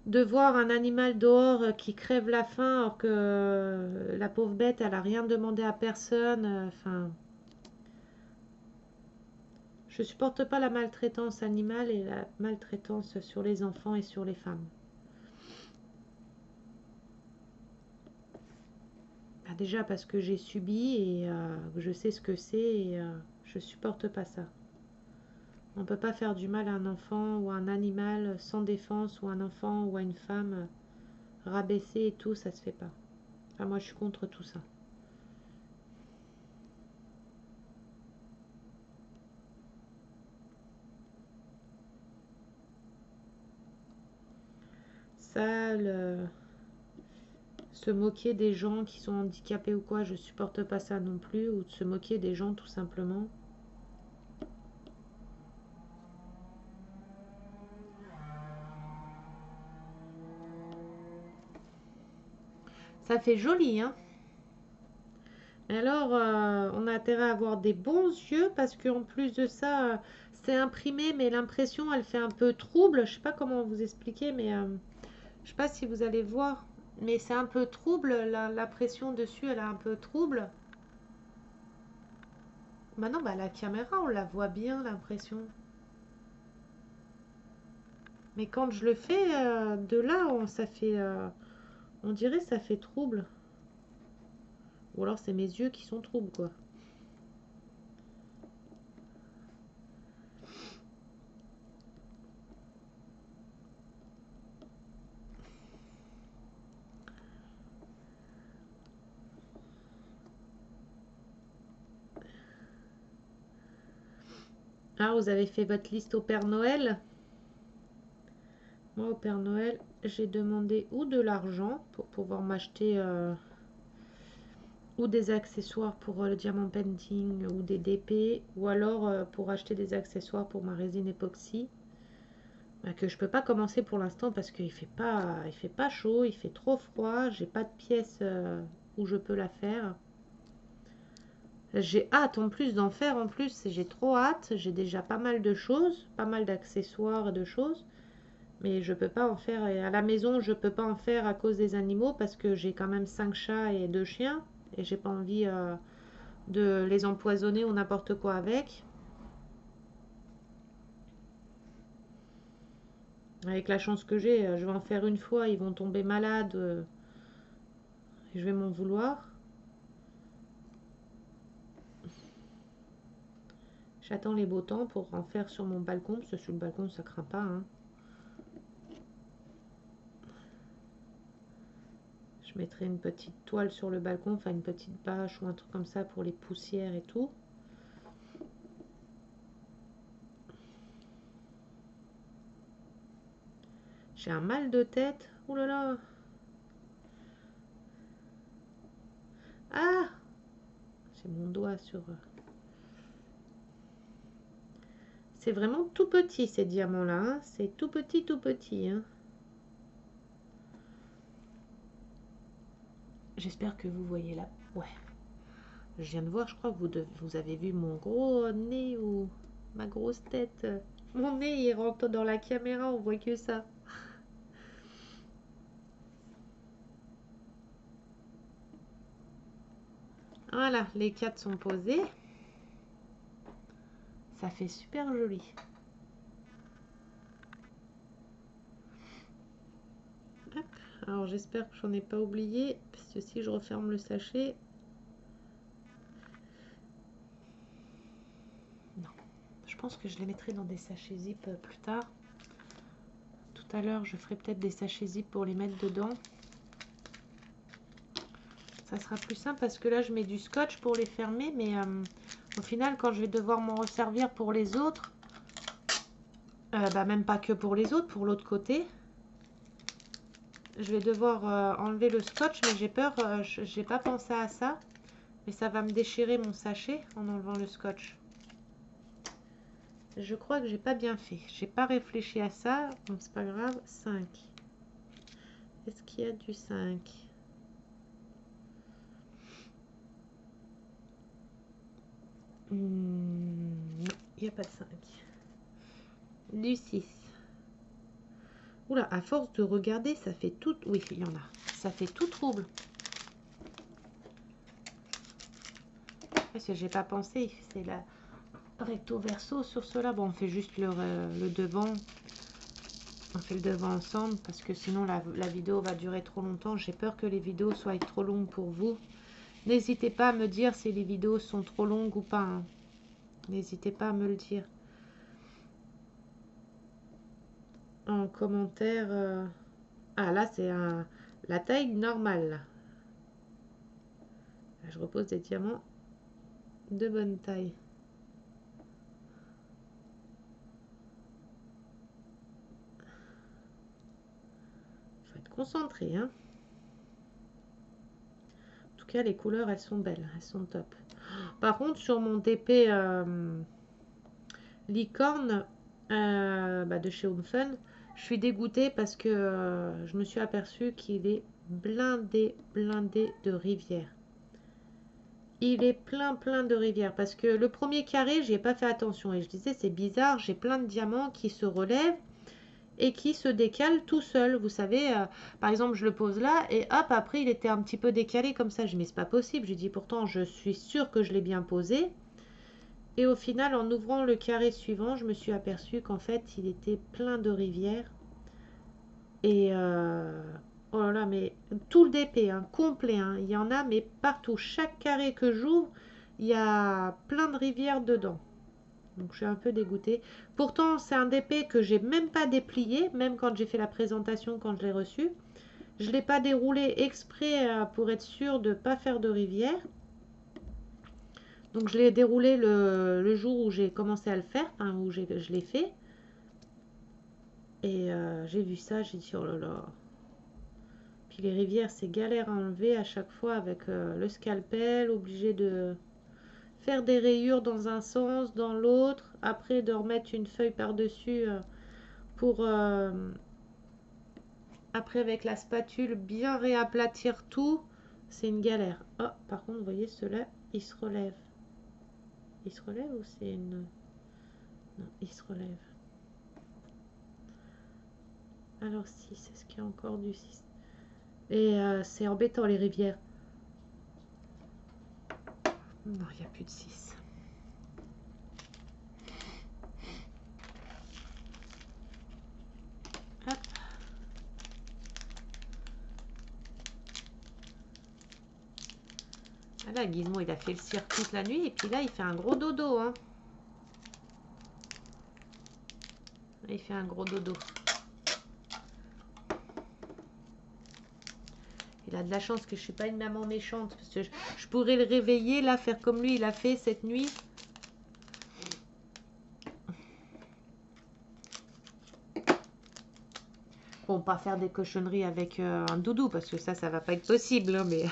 de voir un animal dehors qui crève la faim alors que la pauvre bête, elle a rien demandé à personne. Enfin, je supporte pas la maltraitance animale et la maltraitance sur les enfants et sur les femmes. Bah, déjà parce que j'ai subi et je sais ce que c'est et je supporte pas ça. On ne peut pas faire du mal à un enfant ou à un animal sans défense ou à un enfant ou à une femme rabaissée et tout, ça se fait pas. Enfin, moi je suis contre tout ça. Ça, se moquer des gens qui sont handicapés ou quoi, je supporte pas ça non plus, ou de se moquer des gens tout simplement. Ça fait joli, hein. Alors, on a intérêt à avoir des bons yeux parce qu'en plus de ça, c'est imprimé, mais l'impression, elle fait un peu trouble. Je sais pas comment vous expliquer, mais je sais pas si vous allez voir, mais c'est un peu trouble. L'impression dessus, elle est un peu trouble. Maintenant, bah, la caméra, on la voit bien, l'impression. Mais quand je le fais de là, ça fait, on dirait ça fait trouble. Ou alors c'est mes yeux qui sont troubles, quoi. Ah, vous avez fait votre liste au Père Noël? Moi, au Père Noël, j'ai demandé ou de l'argent pour pouvoir m'acheter ou des accessoires pour le diamant painting ou des DP, ou alors pour acheter des accessoires pour ma résine époxy. Que je peux pas commencer pour l'instant parce qu'il fait pas chaud, il fait trop froid, j'ai pas de pièce où je peux la faire. J'ai hâte en plus d'en faire, en plus j'ai trop hâte, j'ai déjà pas mal de choses, pas mal d'accessoires et de choses, mais je peux pas en faire, et à la maison je peux pas en faire à cause des animaux parce que j'ai quand même 5 chats et 2 chiens et j'ai pas envie de les empoisonner ou n'importe quoi avec. Avec la chance que j'ai, je vais en faire une fois, ils vont tomber malades, et je vais m'en vouloir. J'attends les beaux temps pour en faire sur mon balcon, parce que sur le balcon ça craint pas, hein. Je mettrai une petite toile sur le balcon, enfin une petite bâche ou un truc comme ça pour les poussières et tout. J'ai un mal de tête. Ouh là là. Ah, j'ai mon doigt sur... C'est vraiment tout petit ces diamants-là, hein. C'est tout petit, hein. J'espère que vous voyez là. Ouais. Je viens de voir, je crois que vous avez vu mon gros nez ou ma grosse tête. Mon nez, il rentre dans la caméra, on voit que ça. Voilà, les 4 sont posés. Ça fait super joli. Hop. Alors j'espère que j'en ai pas oublié, parce que si je referme le sachet... Non, je pense que je les mettrai dans des sachets zip plus tard. Tout à l'heure, je ferai peut-être des sachets zip pour les mettre dedans. Ça sera plus simple parce que là, je mets du scotch pour les fermer, mais au final, quand je vais devoir m'en resservir pour les autres, bah même pas que pour les autres, pour l'autre côté, je vais devoir enlever le scotch, mais j'ai peur, j'ai pas pensé à ça, mais ça va me déchirer mon sachet en enlevant le scotch. Je crois que j'ai pas bien fait. J'ai pas réfléchi à ça. Bon, c'est pas grave. 5. Est-ce qu'il y a du 5? Non, il n'y a pas de 5. Du 6. Oula, à force de regarder, ça fait tout... Oui, il y en a. Ça fait tout trouble. Parce que j'ai pas pensé. C'est la recto verso sur cela. Bon, on fait juste le devant. On fait le devant ensemble parce que sinon la vidéo va durer trop longtemps. J'ai peur que les vidéos soient trop longues pour vous. N'hésitez pas à me dire si les vidéos sont trop longues ou pas. Hein. N'hésitez pas à me le dire. En commentaire. Ah là, c'est la taille normale. Là, je repose des diamants de bonne taille. Il faut être concentré. Hein. En tout cas, les couleurs, elles sont belles. Elles sont top. Par contre, sur mon TP licorne de chez Home Fun, je suis dégoûtée parce que je me suis aperçue qu'il est blindé de rivières. Il est plein de rivières parce que le premier carré, j'y ai pas fait attention et je disais c'est bizarre, j'ai plein de diamants qui se relèvent et qui se décalent tout seul. Vous savez, par exemple, je le pose là et hop, après il était un petit peu décalé comme ça. Je dis mais c'est pas possible. J'ai dit pourtant je suis sûre que je l'ai bien posé. Et au final, en ouvrant le carré suivant, je me suis aperçue qu'en fait, il était plein de rivières. Et oh là là, mais tout le DP, hein, complet, hein, il y en a, mais partout. Chaque carré que j'ouvre, il y a plein de rivières dedans. Donc je suis un peu dégoûtée. Pourtant, c'est un DP que j'ai même pas déplié, même quand j'ai fait la présentation, quand je l'ai reçu. Je ne l'ai pas déroulé exprès pour être sûre de ne pas faire de rivière. Donc je l'ai déroulé le jour où j'ai commencé à le faire, enfin, où je l'ai fait. Et j'ai vu ça, j'ai dit oh là là. Puis les rivières, c'est galère à enlever à chaque fois avec le scalpel, obligé de faire des rayures dans un sens, dans l'autre, après de remettre une feuille par-dessus pour après avec la spatule bien réaplatir tout. C'est une galère. Oh, par contre, vous voyez, ceux-là, ils se relèvent. Ils se relèvent ou c'est une... Non, ils se relèvent. Alors 6, est-ce qu'il y a encore du 6? Et c'est embêtant les rivières. Non, il n'y a plus de 6. Hop. Ah là, Gizmo, il a fait le cirque toute la nuit et puis là, il fait un gros dodo. Hein. Il fait un gros dodo. Il a de la chance que je ne suis pas une maman méchante. Parce que je pourrais le réveiller, là, faire comme lui, il a fait cette nuit. Bon, pas faire des cochonneries avec un doudou, parce que ça va pas être possible. Hein, mais...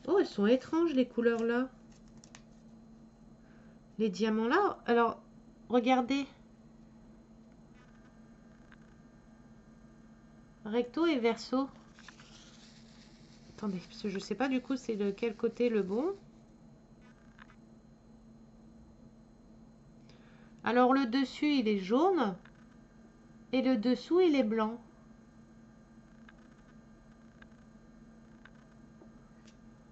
Oh, elles sont étranges, les couleurs, là. Les diamants, là. Alors, regardez. Recto et verso. Attendez, parce que je sais pas du coup c'est de quel côté le bon. Alors le dessus il est jaune et le dessous il est blanc.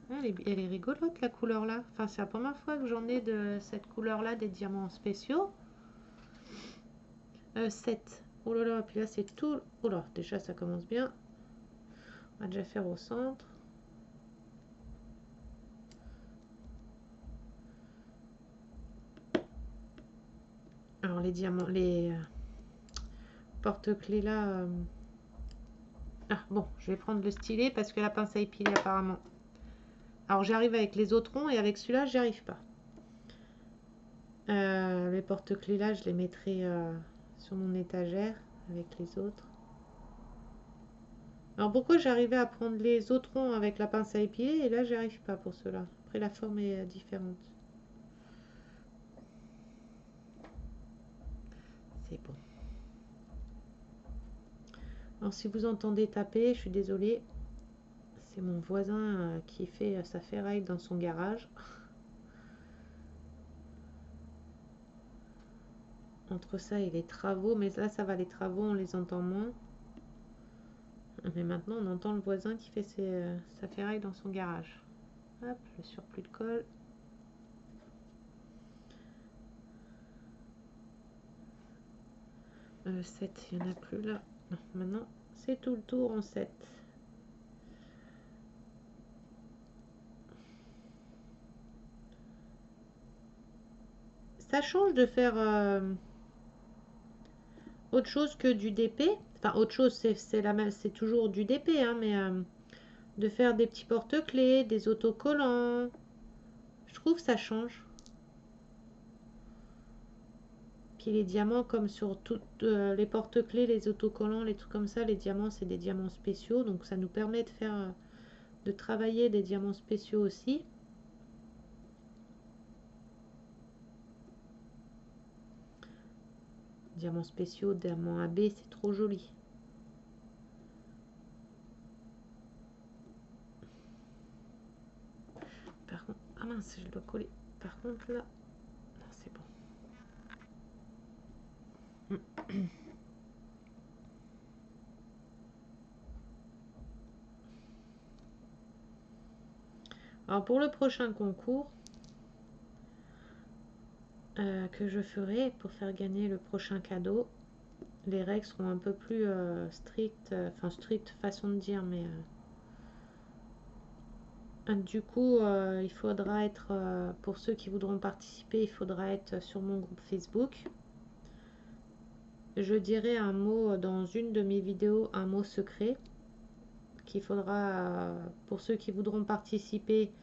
Elle est rigolote la couleur là. Enfin c'est la première fois que j'en ai de cette couleur là des diamants spéciaux. 7. Oh là là, puis là c'est tout. Oh là, déjà ça commence bien. On va déjà faire au centre. Alors les diamants, les porte-clés là. Ah bon, je vais prendre le stylet parce que la pince à épiler apparemment. Alors j'arrive avec les autres ronds et avec celui-là j'y arrive pas. Les porte-clés là, je les mettrai sur mon étagère avec les autres. Alors pourquoi j'arrivais à prendre les autres ronds avec la pince à épiler et là j'y arrive pas pour cela. Après la forme est différente. C'est bon. Alors si vous entendez taper, je suis désolée. C'est mon voisin qui fait sa ferraille dans son garage. Entre ça et les travaux, mais là ça va, les travaux on les entend moins. Mais maintenant on entend le voisin qui fait sa ferraille dans son garage. Hop, le surplus de colle. Le 7, il n'y en a plus là. Non, maintenant c'est tout le tour en 7. Ça change de faire autre chose que du DP. Enfin, autre chose, c'est la même, c'est toujours du DP, hein, mais de faire des petits porte-clés, des autocollants. Je trouve que ça change. Puis les diamants, comme sur toutes les porte-clés, les autocollants, les trucs comme ça, les diamants, c'est des diamants spéciaux. Donc ça nous permet de faire, de travailler des diamants spéciaux aussi. Diamants spéciaux, diamants AB, c'est trop joli. Par contre, ah mince, je dois coller. Par contre là, c'est bon. Alors pour le prochain concours que je ferai pour faire gagner le prochain cadeau, les règles seront un peu plus strictes, enfin strictes façon de dire, mais du coup il faudra être, pour ceux qui voudront participer, il faudra être sur mon groupe Facebook. Je dirai un mot dans une de mes vidéos, un mot secret qu'il faudra, pour ceux qui voudront participer,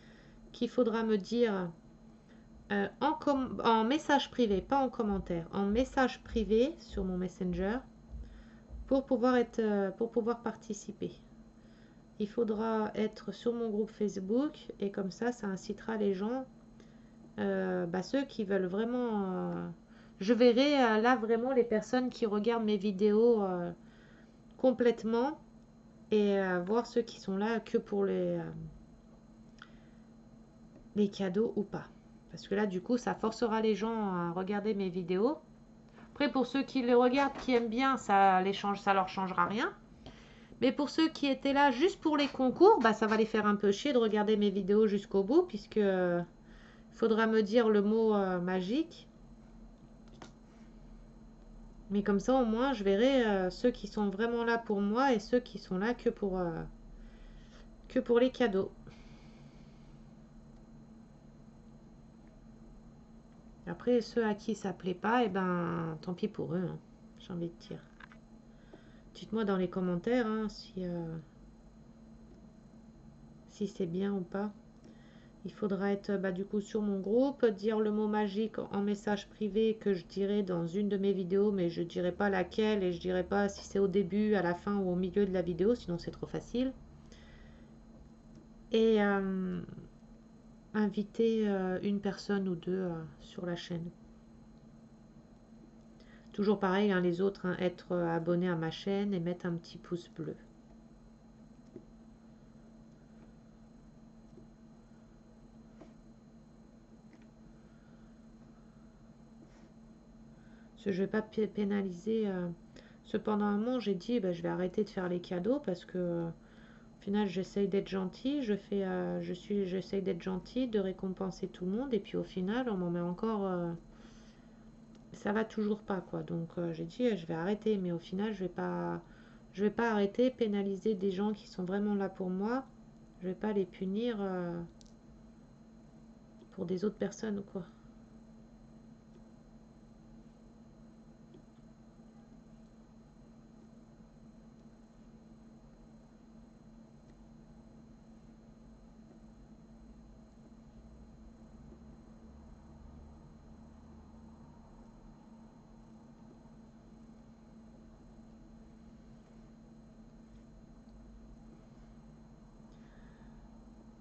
qu'il faudra me dire en message privé, pas en commentaire, en message privé sur mon Messenger pour pouvoir participer. Il faudra être sur mon groupe Facebook et comme ça incitera les gens, ceux qui veulent vraiment. Je verrai là vraiment les personnes qui regardent mes vidéos complètement et voir ceux qui sont là que pour les cadeaux ou pas. Parce que là, du coup, ça forcera les gens à regarder mes vidéos. Après, pour ceux qui les regardent, qui aiment bien, ça leur changera rien. Mais pour ceux qui étaient là juste pour les concours, ça va les faire un peu chier de regarder mes vidéos jusqu'au bout, puisque faudra me dire le mot magique. Mais comme ça, au moins, je verrai ceux qui sont vraiment là pour moi et ceux qui sont là que pour les cadeaux. Après, ceux à qui ça plaît pas, et ben, tant pis pour eux, hein, j'ai envie de dire. Dites-moi dans les commentaires hein, si c'est bien ou pas. Il faudra être du coup sur mon groupe, dire le mot magique en message privé que je dirai dans une de mes vidéos, mais je dirai pas laquelle et je dirai pas si c'est au début, à la fin ou au milieu de la vidéo, sinon c'est trop facile. Et inviter une personne ou deux sur la chaîne. Toujours pareil, hein, les autres, hein, être abonné à ma chaîne et mettre un petit pouce bleu. Parce que je ne vais pas pénaliser. Cependant, à un moment, j'ai dit, je vais arrêter de faire les cadeaux parce que au final, j'essaye d'être gentille, j'essaye d'être gentille, de récompenser tout le monde, et puis au final, on m'en met encore. Ça va toujours pas, quoi. Donc j'ai dit, je vais arrêter, mais au final, je vais pas arrêter, pénaliser des gens qui sont vraiment là pour moi. Je vais pas les punir pour des autres personnes, quoi.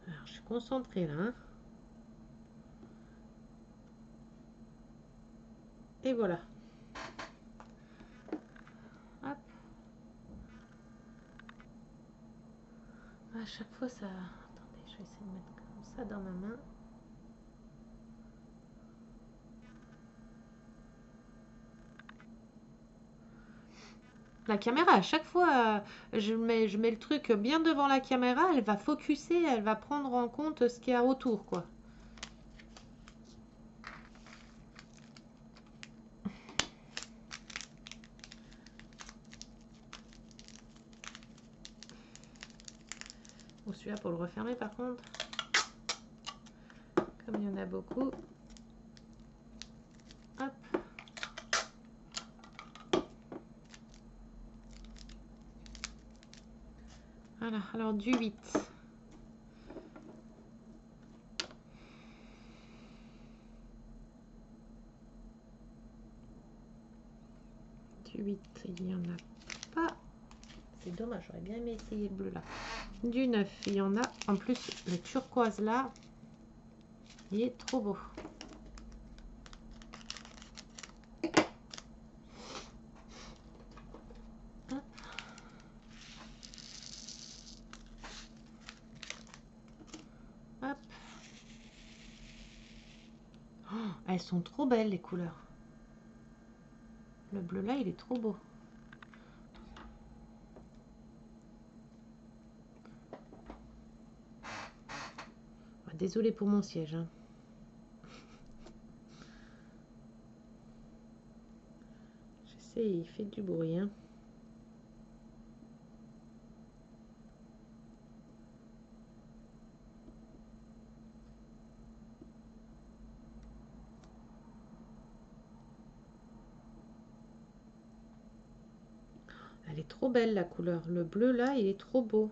Alors, je suis concentrée là. Hein. Et voilà. À chaque fois ça... Attendez, je vais essayer de mettre comme ça dans ma main. La caméra, à chaque fois, je mets le truc bien devant la caméra, elle va focuser, elle va prendre en compte ce qu'il y a autour, quoi. Bon, celui-là, pour le refermer, par contre, comme il y en a beaucoup. Hop. Voilà, alors du 8. Du 8, il n'y en a pas. C'est dommage, j'aurais bien aimé essayer le bleu là. Du 9, il y en a. En plus, le turquoise là, il est trop beau. Hop. Hop. Oh, elles sont trop belles les couleurs. Le bleu là, il est trop beau. Désolée pour mon siège. Hein. J'essaie, il fait du bruit. Hein. Elle est trop belle la couleur. Le bleu là, il est trop beau.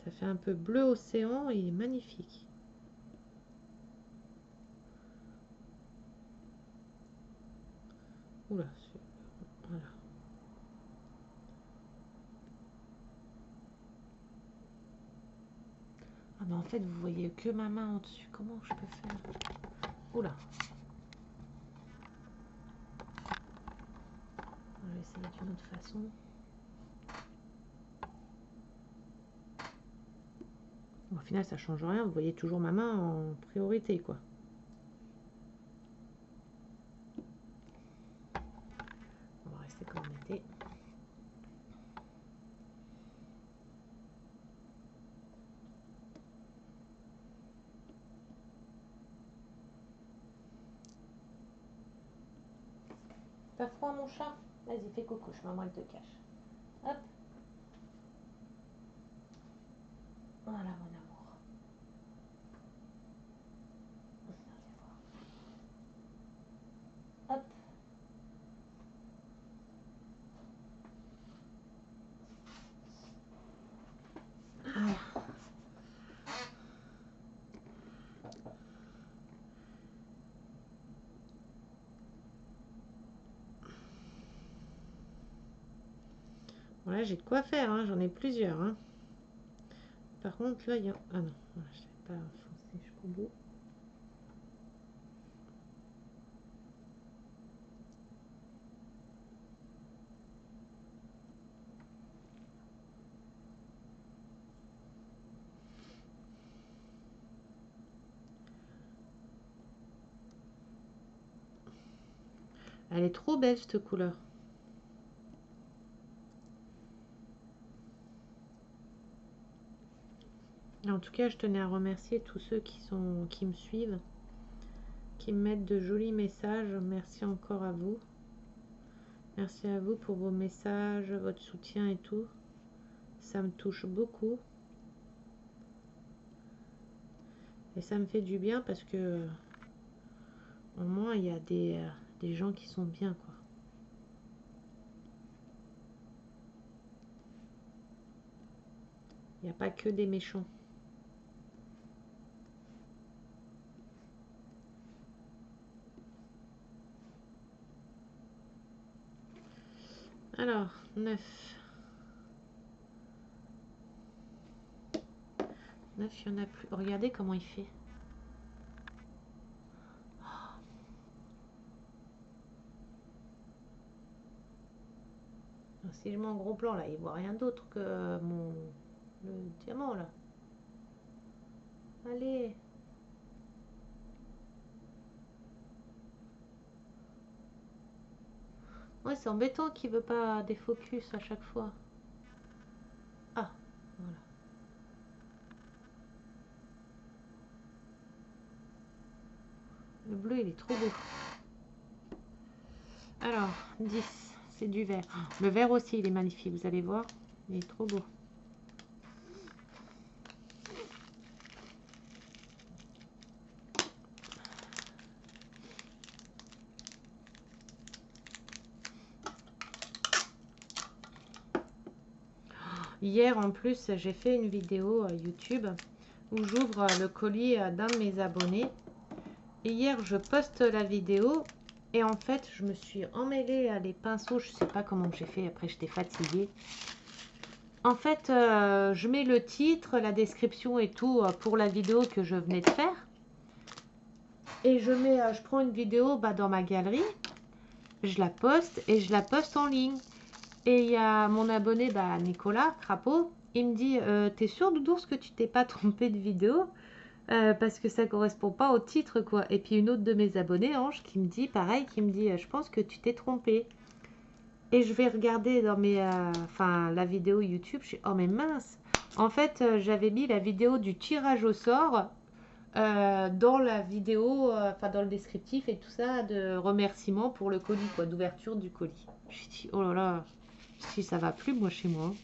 Ça fait un peu bleu océan, il est magnifique. Oula, voilà. Ah mais en fait vous voyez que ma main en dessus. Comment je peux faire? Oula. On va essayer d'une autre façon. Bon, au final ça change rien. Vous voyez toujours ma main en priorité quoi. On va rester comme on était. T'as froid mon chat? Vas-y, fais coucouche, maman elle te cache. Hop. Voilà mon amour. Hop. Voilà. Voilà, j'ai de quoi faire, hein. J'en ai plusieurs. Hein. Par contre, là, il y a... Ah non, voilà, je n'avais pas foncé jusqu'au bout. Elle est trop belle, cette couleur. En tout cas, je tenais à remercier tous ceux qui me suivent, qui me mettent de jolis messages. Merci encore à vous. Merci à vous pour vos messages, votre soutien et tout. Ça me touche beaucoup. Et ça me fait du bien parce que au moins il y a des gens qui sont bien, quoi. Il n'y a pas que des méchants. Alors, 9. 9, il n'y en a plus. Regardez comment il fait. Oh. Si je mets en gros plan là, il voit rien d'autre que le diamant là. Allez. Ouais, c'est embêtant qu'il veut pas défocus à chaque fois. Ah, voilà. Le bleu, il est trop beau. Alors, 10, c'est du vert. Le vert aussi, il est magnifique, vous allez voir. Il est trop beau. Hier, en plus, j'ai fait une vidéo YouTube où j'ouvre le colis d'un de mes abonnés. Et hier, je poste la vidéo et en fait, je me suis emmêlée à les pinceaux. Je sais pas comment j'ai fait, après j'étais fatiguée. En fait, je mets le titre, la description et tout pour la vidéo que je venais de faire. Et je prends une vidéo dans ma galerie, je la poste et je la poste en ligne. Et il y a mon abonné, Nicolas Crapaud, il me dit t'es sûr Doudours que tu t'es pas trompé de vidéo parce que ça correspond pas au titre quoi. Et puis une autre de mes abonnés, Ange, qui me dit pareil, qui me dit je pense que tu t'es trompé. Et je vais regarder dans la vidéo YouTube, je suis oh mais mince. En fait, j'avais mis la vidéo du tirage au sort dans la vidéo, dans le descriptif et tout ça, de remerciements pour le colis, quoi, d'ouverture du colis. J'ai dit, oh là là, si ça va plus, moi, chez moi.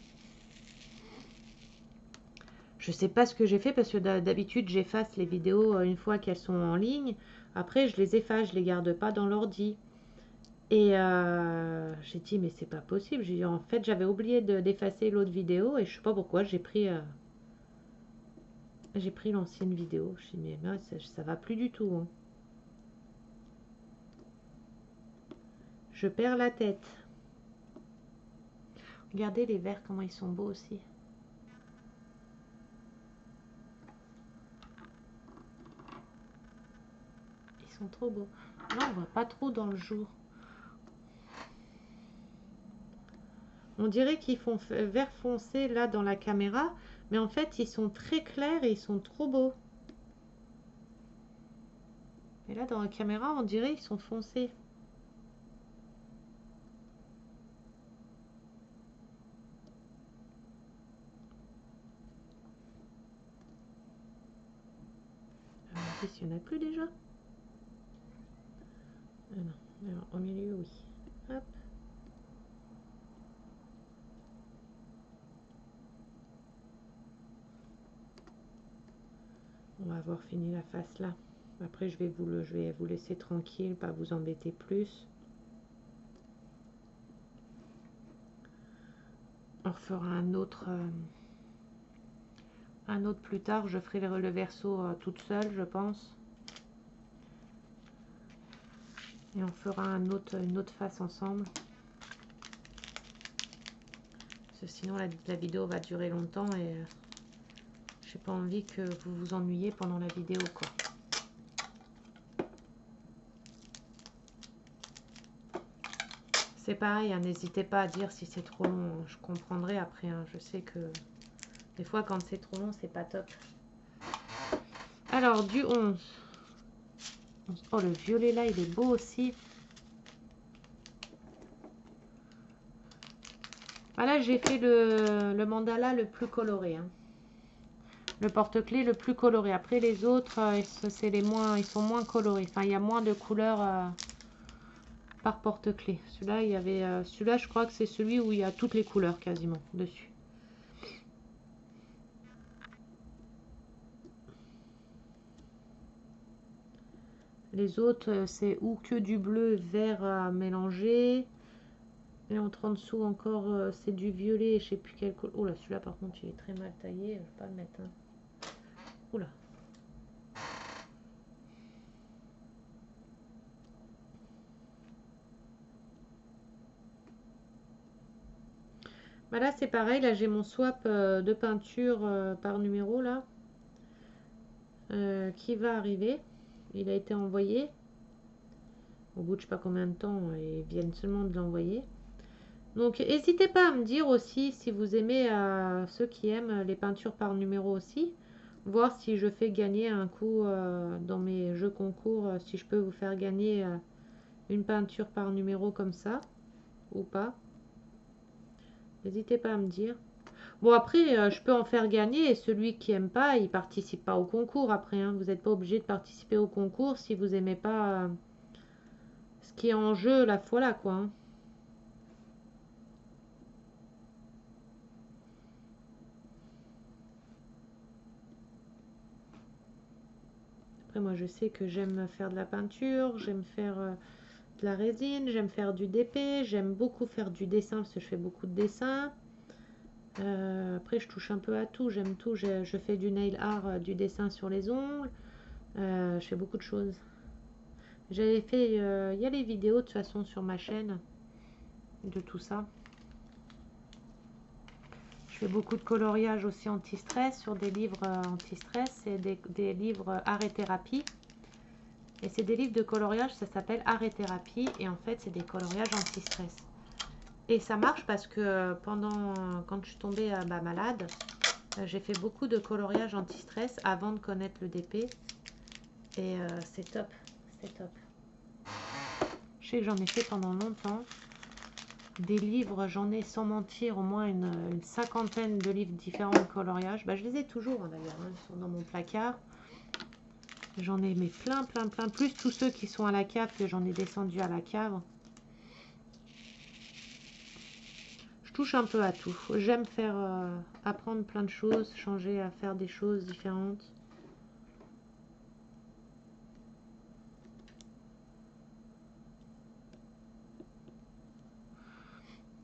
Je sais pas ce que j'ai fait parce que d'habitude, j'efface les vidéos une fois qu'elles sont en ligne. Après, je les efface, je les garde pas dans l'ordi. Et j'ai dit, mais c'est pas possible. J'ai dit, en fait, j'avais oublié d'effacer l'autre vidéo et je sais pas pourquoi, j'ai pris l'ancienne vidéo. Je dis, mais ça va plus du tout. Hein. Je perds la tête. Regardez les verts, comment ils sont beaux aussi. Ils sont trop beaux. Là, on voit pas trop dans le jour. On dirait qu'ils font vert foncé là dans la caméra, mais en fait, ils sont très clairs et ils sont trop beaux. Et là, dans la caméra, on dirait qu'ils sont foncés. Qu'est-ce qu'il n'y en a plus déjà? Ah non, alors, au milieu, oui. Hop. On va avoir fini la face là. Après, je vais vous laisser tranquille, pas vous embêter plus. On refera un autre plus tard. Je ferai le verso toute seule, je pense. Et on fera une autre face ensemble. Parce que sinon, la vidéo va durer longtemps et j'ai pas envie que vous vous ennuyiez pendant la vidéo, quoi. C'est pareil, hein, n'hésitez pas à dire si c'est trop long. Je comprendrai après. Hein. Je sais que des fois, quand c'est trop long, c'est pas top. Alors, du 11. Oh, le violet là, il est beau aussi. Voilà, j'ai fait le mandala le plus coloré. Hein. Le porte-clés le plus coloré. Après, les autres, ils sont moins colorés. Enfin, il y a moins de couleurs par porte-clés. Celui-là, celui-là, je crois que c'est celui où il y a toutes les couleurs quasiment dessus. Les autres, c'est ou que du bleu, vert à mélanger. Et en dessous encore, c'est du violet, je sais plus quel couleur. Oh là, celui-là par contre, il est très mal taillé. Je vais pas le mettre. Hein. Oula. Bah là, c'est pareil. Là, j'ai mon swap de peinture par numéro là qui va arriver. Il a été envoyé. Au bout de je sais pas combien de temps, ils viennent seulement de l'envoyer. Donc, n'hésitez pas à me dire aussi si vous aimez, ceux qui aiment les peintures par numéro aussi. Voir si je fais gagner un coup dans mes jeux concours, si je peux vous faire gagner une peinture par numéro comme ça ou pas. N'hésitez pas à me dire. Bon, après, je peux en faire gagner et celui qui aime pas, il participe pas au concours après, hein. Vous n'êtes pas obligé de participer au concours si vous aimez pas ce qui est en jeu, la voilà quoi, hein. Après, moi, je sais que j'aime faire de la peinture, j'aime faire de la résine, j'aime faire du DP, j'aime beaucoup faire du dessin parce que je fais beaucoup de dessins. Après, je touche un peu à tout, j'aime tout. Je fais du nail art, du dessin sur les ongles. Je fais beaucoup de choses. J'avais fait, il y a les vidéos de toute façon sur ma chaîne de tout ça. Je fais beaucoup de coloriage aussi anti-stress sur des livres anti-stress et des livres art et thérapie. Et c'est des livres de coloriage, ça s'appelle art et thérapie. Et en fait, c'est des coloriages anti-stress. Et ça marche parce que quand je suis tombée malade, j'ai fait beaucoup de coloriage anti-stress avant de connaître le DP. Et c'est top, c'est top. Je sais que j'en ai fait pendant longtemps. Des livres, j'en ai sans mentir au moins une cinquantaine de livres différents de coloriage. Bah, je les ai toujours d'ailleurs, hein, ils sont dans mon placard. J'en ai mais plein, plein, plein. Plus tous ceux qui sont à la cave que j'en ai descendu à la cave. Je touche un peu à tout. J'aime faire apprendre plein de choses, changer à faire des choses différentes.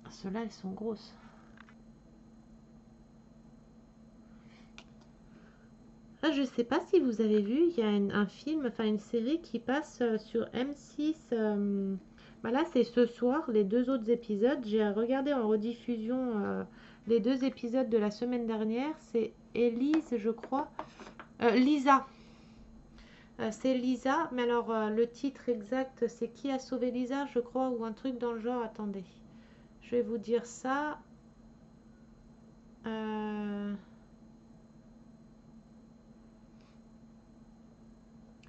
Ceux-là, elles sont grosses. Ah, je sais pas si vous avez vu, il y a un film, enfin une série qui passe sur M6. Bah là, c'est ce soir, les 2 autres épisodes. J'ai regardé en rediffusion les 2 épisodes de la semaine dernière. C'est Élise, je crois. Lisa. C'est Lisa, mais alors le titre exact, c'est Qui a sauvé Lisa, je crois, ou un truc dans le genre. Attendez, je vais vous dire ça.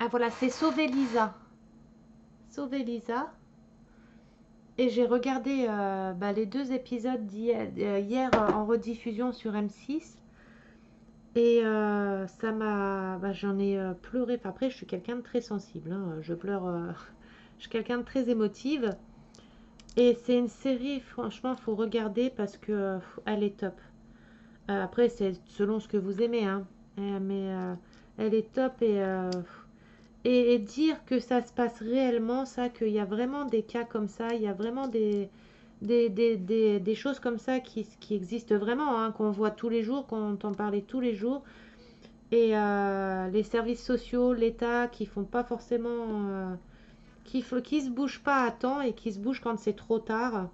Ah voilà, c'est Sauver Lisa. Sauver Lisa. Et j'ai regardé les 2 épisodes hier en rediffusion sur M6. Et ça m'a. J'en ai pleuré. Enfin, après, je suis quelqu'un de très sensible, hein. Je pleure. Je suis quelqu'un de très émotive. Et c'est une série, franchement, faut regarder parce que elle est top. Après, c'est selon ce que vous aimez, hein. Mais elle est top et dire que ça se passe réellement, ça, qu'il y a vraiment des cas comme ça, il y a vraiment des choses comme ça qui existent vraiment, hein, qu'on voit tous les jours, qu'on entend parler tous les jours. Et les services sociaux, l'État, qui font pas forcément, qui se bougent pas à temps et qui se bougent quand c'est trop tard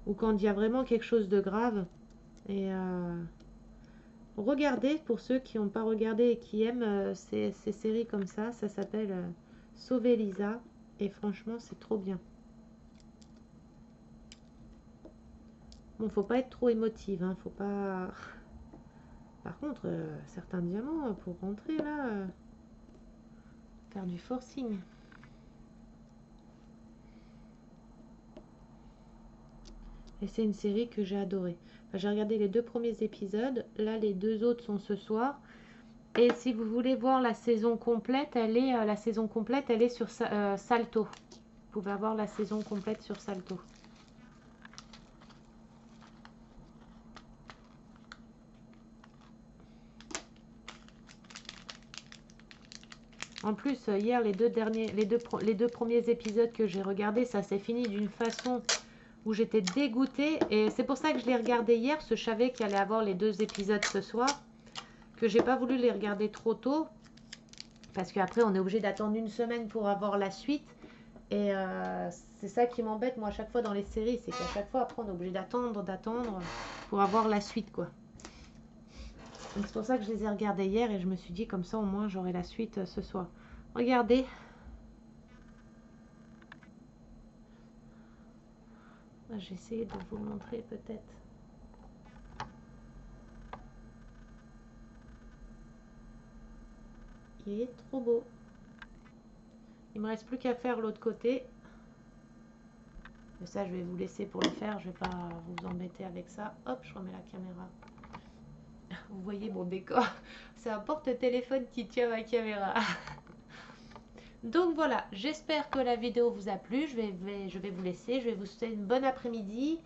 ou quand il y a vraiment quelque chose de grave. Et regardez, pour ceux qui n'ont pas regardé et qui aiment ces séries comme ça s'appelle Sauver Lisa. Et franchement, c'est trop bien. Bon, faut pas être trop émotive, hein, faut pas. Par contre, certains diamants pour rentrer là, faire du forcing. Et c'est une série que j'ai adorée. Enfin, j'ai regardé les 2 premiers épisodes. Là, les 2 autres sont ce soir. Et si vous voulez voir la saison complète, elle est sur Salto. Vous pouvez avoir la saison complète sur Salto. En plus, hier, les 2 premiers épisodes que j'ai regardés, ça s'est fini d'une façon où j'étais dégoûtée. Et c'est pour ça que je l'ai regardé hier, parce que je savais qu'il allait avoir les 2 épisodes ce soir. Que j'ai pas voulu les regarder trop tôt. Parce qu'après, on est obligé d'attendre une semaine pour avoir la suite. Et c'est ça qui m'embête, moi, à chaque fois dans les séries. C'est qu'à chaque fois, après, on est obligé d'attendre pour avoir la suite, quoi. Donc c'est pour ça que je les ai regardés hier et je me suis dit comme ça au moins j'aurai la suite ce soir. Regardez. J'ai essayé de vous le montrer peut-être. Il est trop beau. Il me reste plus qu'à faire l'autre côté. Mais ça, je vais vous laisser pour le faire. Je vais pas vous embêter avec ça. Hop, je remets la caméra. Vous voyez mon décor. C'est un porte-téléphone qui tient ma caméra. Donc voilà, j'espère que la vidéo vous a plu. Je vais vous laisser. Je vais vous souhaiter une bonne après-midi.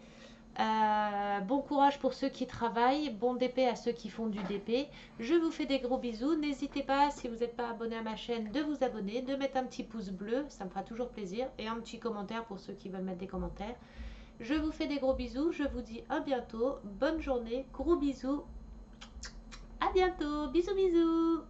Bon courage pour ceux qui travaillent, bon DP à ceux qui font du DP. Je vous fais des gros bisous. N'hésitez pas, si vous n'êtes pas abonné à ma chaîne, de vous abonner, de mettre un petit pouce bleu, ça me fera toujours plaisir, et un petit commentaire pour ceux qui veulent mettre des commentaires. Je vous fais des gros bisous, je vous dis à bientôt, bonne journée, gros bisous, à bientôt, bisous bisous.